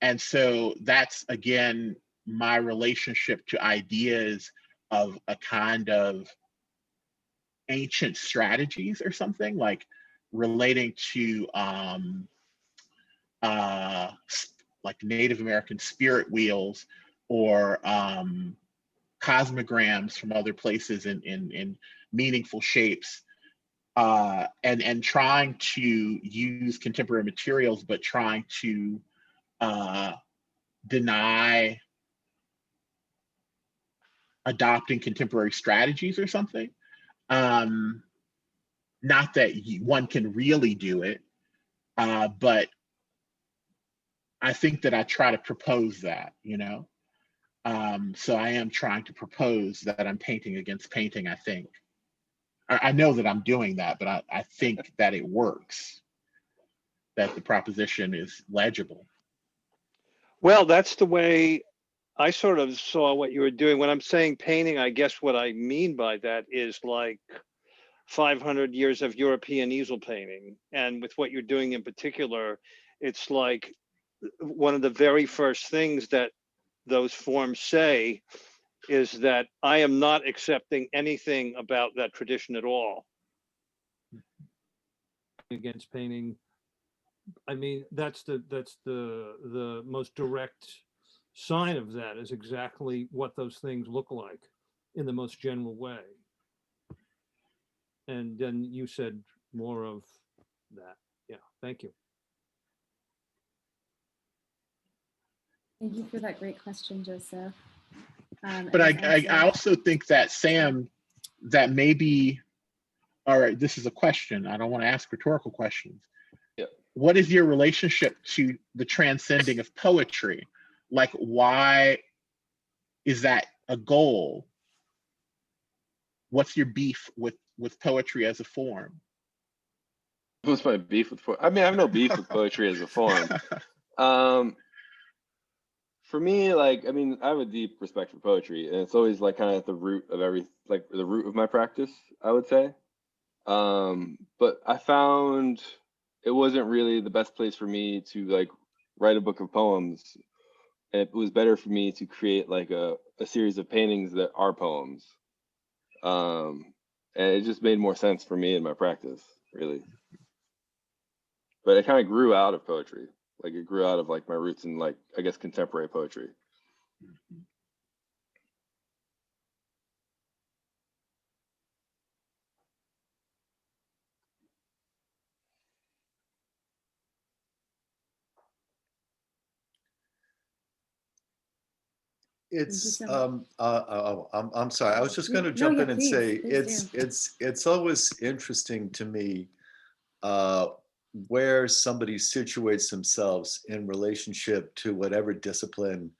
And so that's, again, my relationship to ideas of a kind of ancient strategies or something, like relating to like Native American spirit wheels or cosmograms from other places in meaningful shapes, and trying to use contemporary materials, but trying to deny adopting contemporary strategies or something. Not that one can really do it, but I think that I try to propose that, you know? So I am trying to propose that I'm painting against painting, I think. I know that I'm doing that, but I think that it works, that the proposition is legible. Well, that's the way I sort of saw what you were doing. When I'm saying painting, I guess what I mean by that is like 500 years of European easel painting. And with what you're doing in particular, it's like one of the very first things that those forms say is that I am not accepting anything about that tradition at all. Against painting, I mean, that's the most direct sign of that is exactly what those things look like in the most general way. And then you said more of that. Yeah, thank you. Thank you for that great question, Joseph. But I also think that, Sam, that maybe, all right, this is a question. I don't want to ask rhetorical questions. Yeah. What is your relationship to the transcending of poetry? Like, why is that a goal? What's your beef with poetry as a form? What's my beef with I mean, I have no beef with poetry as a form. For me, like, I mean, I have a deep respect for poetry, and it's always like kind of at the root of like the root of my practice, I would say. But I found it wasn't really the best place for me to like write a book of poems. It was better for me to create like a series of paintings that are poems. And it just made more sense for me in my practice, really. But it kind of grew out of poetry. Like it grew out of like my roots in like, I guess, contemporary poetry. It's so I'm sorry. I was just going to jump in and please, say please it's always interesting to me where somebody situates themselves in relationship to whatever discipline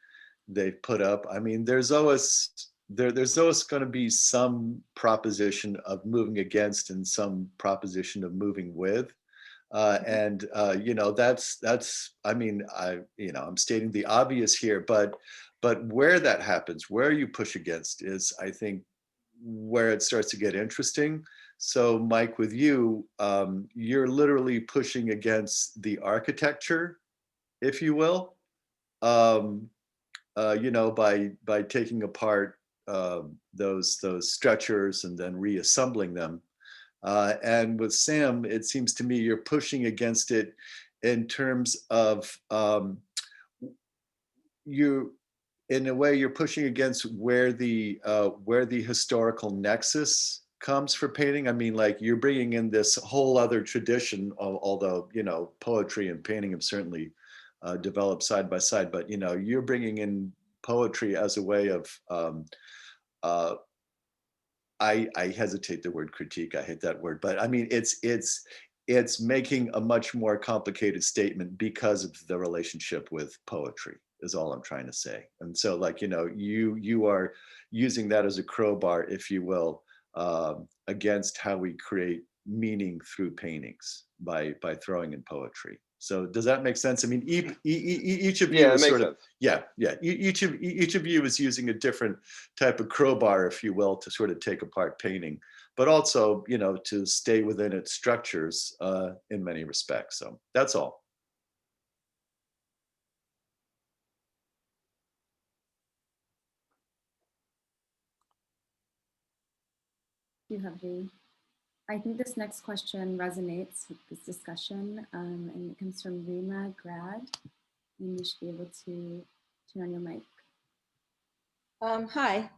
they've put up. I mean, there's always going to be some proposition of moving against and some proposition of moving with. And you know, that's I mean, I'm stating the obvious here, but where that happens, where you push against is, I think, where it starts to get interesting. So Mike, with you, you're literally pushing against the architecture, if you will, you know, by taking apart those stretchers and then reassembling them. And with Sam, it seems to me you're pushing against it in terms of in a way, you're pushing against where the historical nexus comes for painting. I mean, like, you're bringing in this whole other tradition, although, you know, poetry and painting have certainly developed side by side, but, you know, you're bringing in poetry as a way of, I hesitate the word critique. I hate that word, but I mean, it's making a much more complicated statement because of the relationship with poetry, is all I'm trying to say. And so, like, you know, you are using that as a crowbar, if you will, against how we create meaning through paintings by throwing in poetry. So does that make sense? I mean, each of you is sort of, each of you is using a different type of crowbar, if you will, to sort of take apart painting, but also, you know, to stay within its structures in many respects. So that's all. You have the. I think this next question resonates with this discussion, and it comes from Rima Grad, and you should be able to turn on your mic. Hi,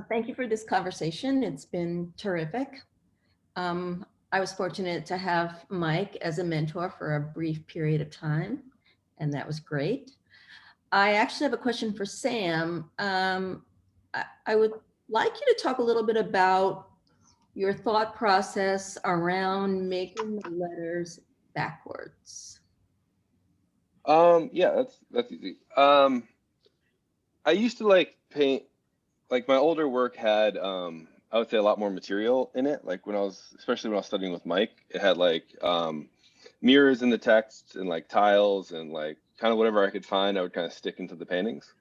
thank you for this conversation. It's been terrific. I was fortunate to have Mike as a mentor for a brief period of time, and that was great. I actually have a question for Sam. I would like you to talk a little bit about your thought process around making the letters backwards. Yeah, that's easy. I used to like paint, like my older work had, I would say, a lot more material in it. Like especially when I was studying with Mike, it had like mirrors in the text and like tiles and like kind of whatever I could find, I would kind of stick into the paintings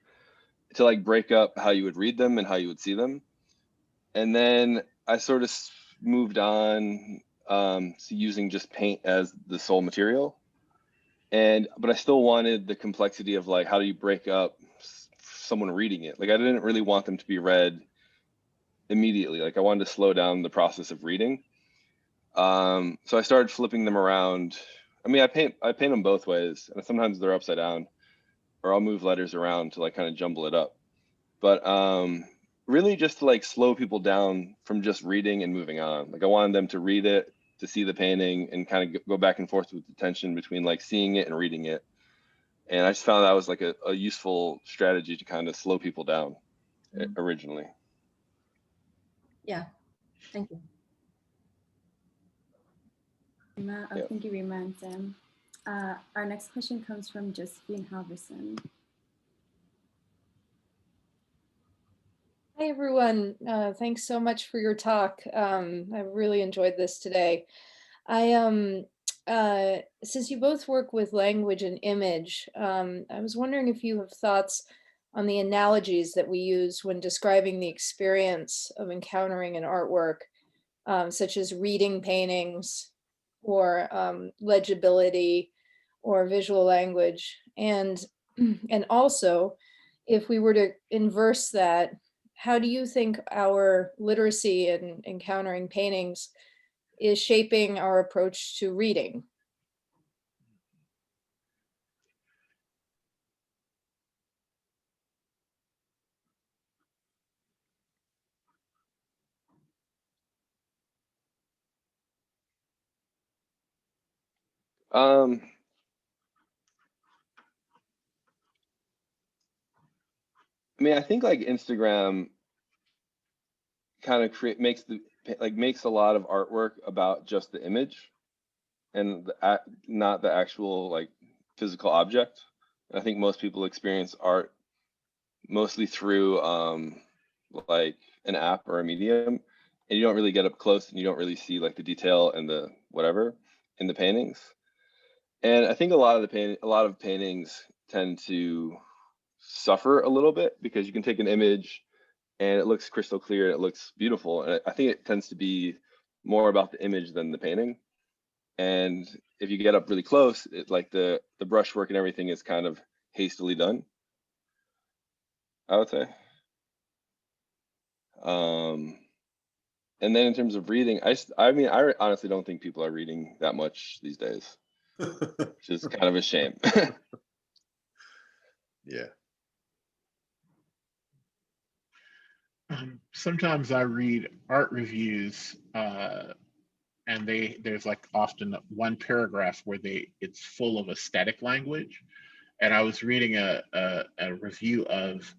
to like break up how you would read them and how you would see them. And then I sort of moved on to using just paint as the sole material. But I still wanted the complexity of like, how do you break up someone reading it? Like, I didn't really want them to be read immediately. Like, I wanted to slow down the process of reading. So I started flipping them around. I mean, I paint them both ways, and sometimes they're upside down. or I'll move letters around to like kind of jumble it up. But really just to like slow people down from just reading and moving on. Like I wanted them to read it, to see the painting, and kind of go back and forth with the tension between like seeing it and reading it. And I just found that was like a useful strategy to kind of slow people down originally. Yeah, thank you. Thank you, Rima and Sam. Our next question comes from Josephine Halverson. Hi, everyone. Thanks so much for your talk. I really enjoyed this today. Since you both work with language and image, I was wondering if you have thoughts on the analogies that we use when describing the experience of encountering an artwork, such as reading paintings or legibility or visual language. And also, if we were to inverse that, how do you think our literacy in encountering paintings is shaping our approach to reading? I mean, I think like Instagram kind of makes a lot of artwork about just the image and not the actual like physical object. And I think most people experience art mostly through like an app or a medium, and you don't really get up close and you don't really see like the detail and the whatever in the paintings. And I think a lot of paintings tend to suffer a little bit because you can take an image and it looks crystal clear and it looks beautiful. And I think it tends to be more about the image than the painting. And if you get up really close, like the brushwork and everything is kind of hastily done, I would say. And then in terms of reading, I mean, I honestly don't think people are reading that much these days, which is kind of a shame. Yeah. Sometimes I read art reviews, and there's like often one paragraph where it's full of aesthetic language. And I was reading a review of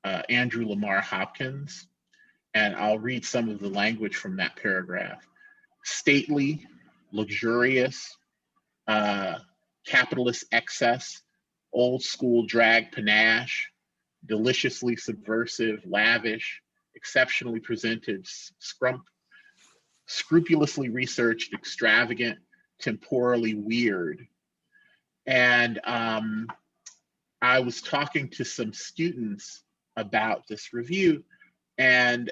Andrew Lamar Hopkins, and I'll read some of the language from that paragraph. Stately, luxurious, capitalist excess, old school drag panache, deliciously subversive, lavish, exceptionally presented, scrupulously researched, extravagant, temporally weird. And I was talking to some students about this review, and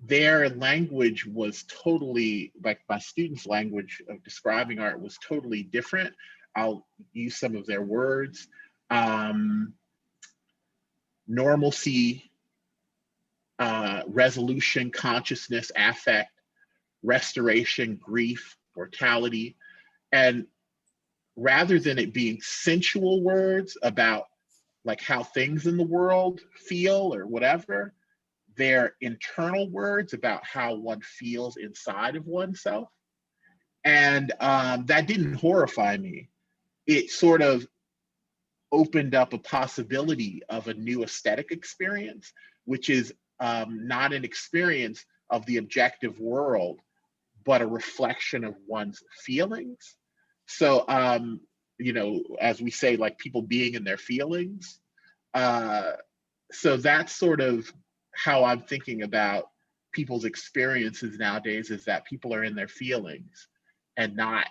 their language was totally, like my students' language of describing art was totally different. I'll use some of their words. Normalcy, resolution, consciousness, affect, restoration, grief, mortality. And rather than it being sensual words about like how things in the world feel or whatever, they're internal words about how one feels inside of oneself. And that didn't horrify me. It sort of opened up a possibility of a new aesthetic experience, which is not an experience of the objective world, but a reflection of one's feelings. So, you know, as we say, like people being in their feelings. So that's sort of how I'm thinking about people's experiences nowadays, is that people are in their feelings and not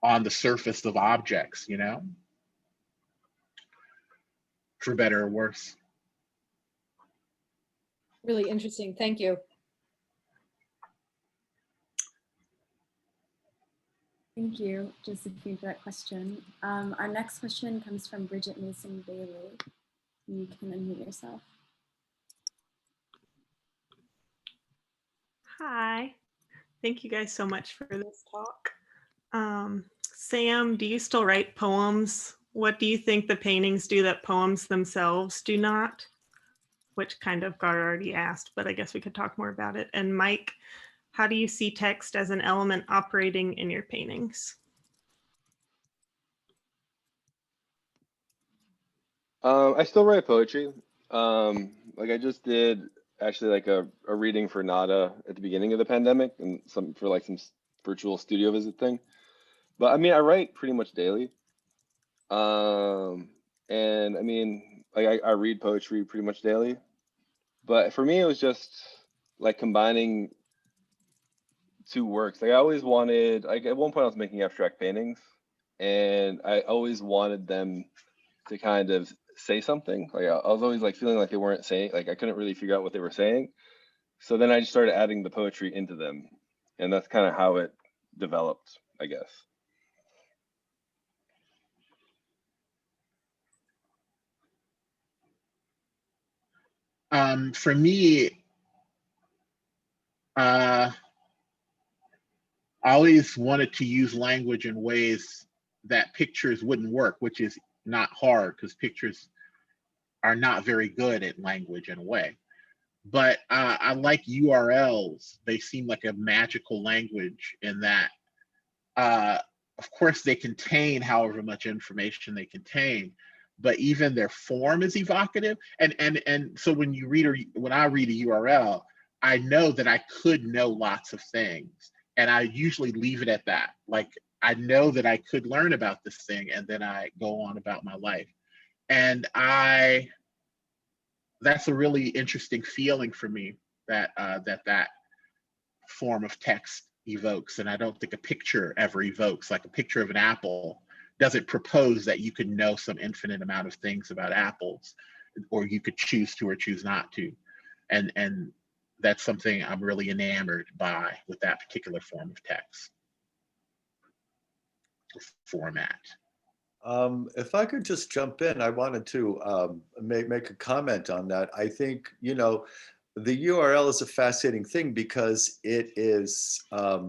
on the surface of objects, you know, for better or worse. Really interesting. Thank you. Thank you, Josephine, for that question. Our next question comes from Bridget Mason Bailey. You can unmute yourself. Hi, thank you guys so much for this talk. Sam, do you still write poems What do you think the paintings do that poems themselves do not? Which kind of got already asked, but I guess we could talk more about it. And Mike, how do you see text as an element operating in your paintings? I still write poetry. Like I just did actually like a reading for Nada at the beginning of the pandemic and some for like some virtual studio visit thing. But I mean, I write pretty much daily. And I mean, like I read poetry pretty much daily. But for me, it was just like combining two works. Like I always wanted, like at one point I was making abstract paintings and I always wanted them to kind of say something. Like I was always like feeling like they weren't saying, like I couldn't really figure out what they were saying. So then I just started adding the poetry into them. And that's kind of how it developed, I guess. For me, I always wanted to use language in ways that pictures wouldn't work, which is not hard because pictures are not very good at language in a way. But I like URLs. They seem like a magical language in that, of course, they contain however much information they contain, but even their form is evocative. And so when you read, or when I read a URL, I know that I could know lots of things, and I usually leave it at that. Like I know that I could learn about this thing, and then I go on about my life. And that's a really interesting feeling for me that that form of text evokes. And I don't think a picture ever evokes. Like a picture of an apple doesn't propose that you could know some infinite amount of things about apples, or you could choose to or choose not to. And that's something I'm really enamored by with that particular form of text format. If I could just jump in, I wanted to make a comment on that. I think, you know, the URL is a fascinating thing because it's a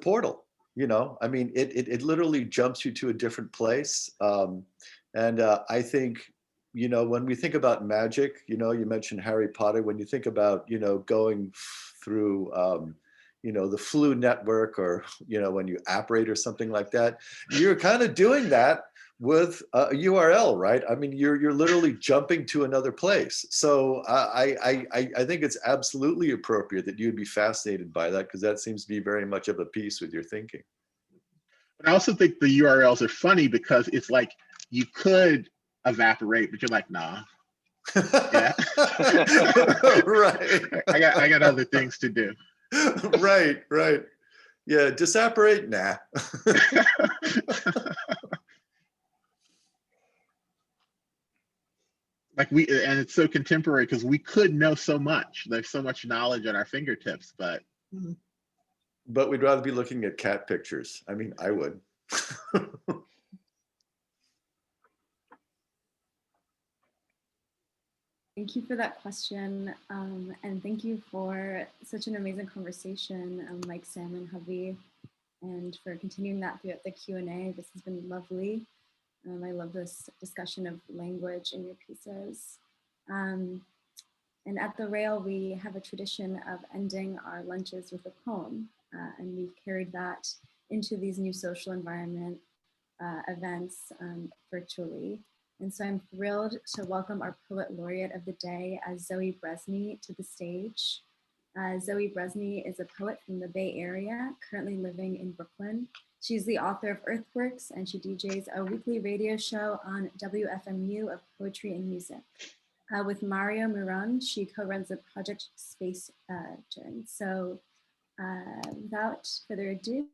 portal. You know, I mean, it literally jumps you to a different place. And I think, you know, when we think about magic, you know, you mentioned Harry Potter. When you think about, you know, going through you know, the Flu network, or, you know, when you apparate or something like that, you're kind of doing that with a URL, right? I mean, you're literally jumping to another place. So I think it's absolutely appropriate that you'd be fascinated by that, because that seems to be very much of a piece with your thinking. But I also think the URLs are funny because it's like you could evaporate, but you're like, nah. Yeah. Right. I got other things to do. Right. Yeah, disapparate, nah. Like and it's so contemporary because we could know so much. There's so much knowledge at our fingertips, but we'd rather be looking at cat pictures. I mean, I would. Thank you for that question, and thank you for such an amazing conversation, Mike, Sam, and Hovey, and for continuing that throughout the Q&A. This has been lovely. I love this discussion of language in your pieces. And at the Rail, we have a tradition of ending our lunches with a poem, and we've carried that into these new social environment events virtually. And so I'm thrilled to welcome our Poet Laureate of the day, Zoe Brezsny, to the stage. Zoe Brezsny is a poet from the Bay Area, currently living in Brooklyn. She's the author of Earthworks, and she DJs a weekly radio show on WFMU of poetry and music. With Mario Miron, she co-runs the project Space Turn. So without further ado,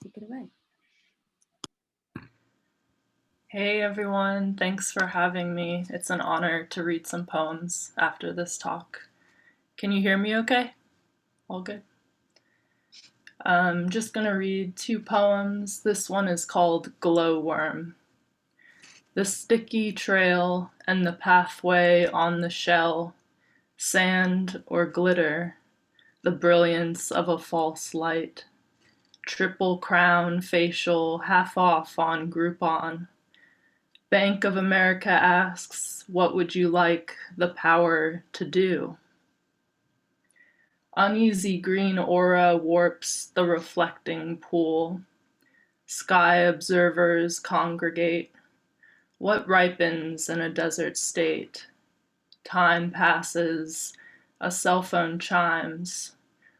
take it away. Hey everyone, thanks for having me. It's an honor to read some poems after this talk. Can you hear me okay? All good? I'm just gonna read 2 poems. This one is called Glowworm. The sticky trail and the pathway on the shell, sand or glitter, the brilliance of a false light. Triple Crown facial half off on Groupon. Bank of America asks, what would you like the power to do? Uneasy green aura warps the reflecting pool. Sky observers congregate. What ripens in a desert state? Time passes, a cell phone chimes.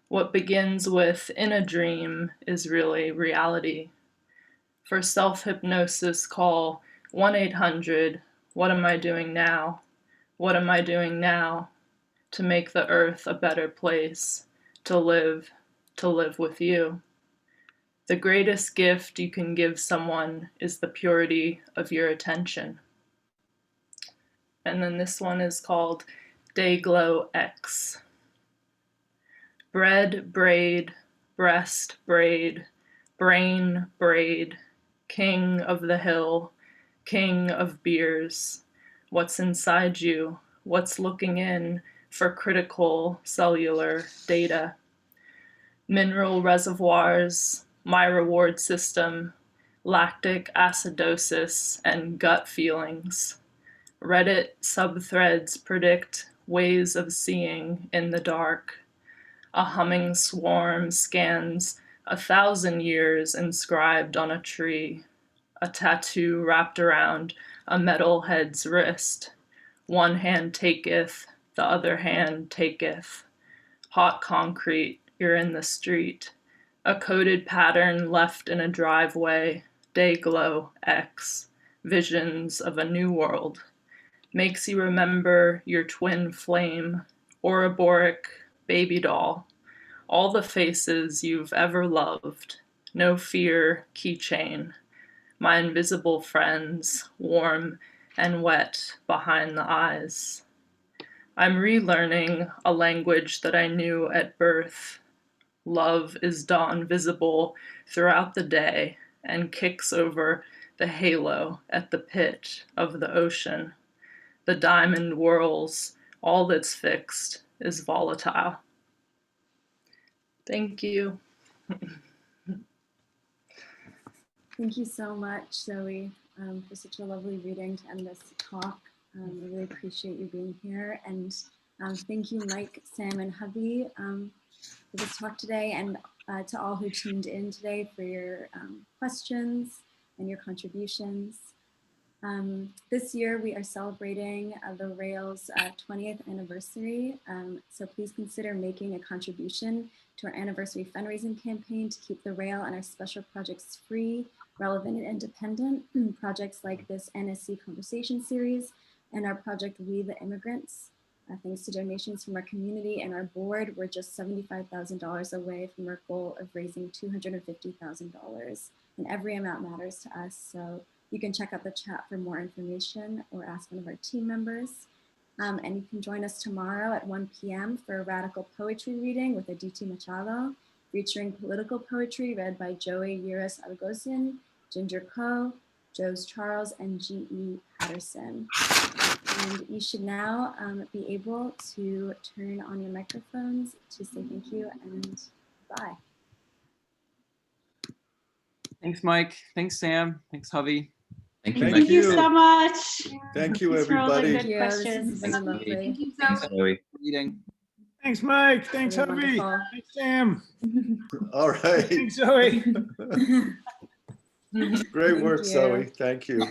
What begins with in a dream is really reality. For self-hypnosis, call 1-800, what am I doing now? What am I doing now to make the earth a better place, to live with you? The greatest gift you can give someone is the purity of your attention. And then this one is called Dayglow X. Bread, braid, breast, braid, brain, braid, king of the hill, king of beers. What's inside you? What's looking in for critical cellular data? Mineral reservoirs, my reward system, lactic acidosis, and gut feelings. Reddit subthreads predict ways of seeing in the dark. A humming swarm scans 1,000 years inscribed on a tree. A tattoo wrapped around a metalhead's wrist. One hand taketh, the other hand taketh. Hot concrete, you're in the street. A coded pattern left in a driveway. Dayglow X. Visions of a new world. Makes you remember your twin flame. Ouroboros baby doll. All the faces you've ever loved. No fear keychain. My invisible friends, warm and wet behind the eyes. I'm relearning a language that I knew at birth. Love is dawn visible throughout the day and kicks over the halo at the pit of the ocean. The diamond whirls, all that's fixed is volatile. Thank you. Thank you so much, Zoe, for such a lovely reading to end this talk. I really appreciate you being here. And thank you, Mike, Sam, and Hovey for this talk today, and to all who tuned in today for your questions and your contributions. This year we are celebrating the Rail's 20th anniversary, so please consider making a contribution to our anniversary fundraising campaign to keep the Rail and our special projects free, relevant, and independent. Projects like this NSE conversation series and our project We the Immigrants. Thanks to donations from our community and our board, we're just $75,000 away from our goal of raising $250,000, and every amount matters to us. So you can check out the chat for more information or ask one of our team members. And you can join us tomorrow at 1 p.m. for a radical poetry reading with Aditi Machado, featuring political poetry read by Joey Yiras Argosian, Ginger Ko, Joes Charles, and G.E. Patterson. And you should now be able to turn on your microphones to say thank you and bye. Thanks, Mike. Thanks, Sam. Thanks, Hovey. Thank you so much. Thank you, Thanks for all the everybody. good questions. This has been lovely. Thank you Thanks, Zoe. Thanks, Mike. Thanks, Really Hovey. wonderful. Thanks, Sam. All right. Thanks, Zoe. Great work, you. Zoe. Thank you.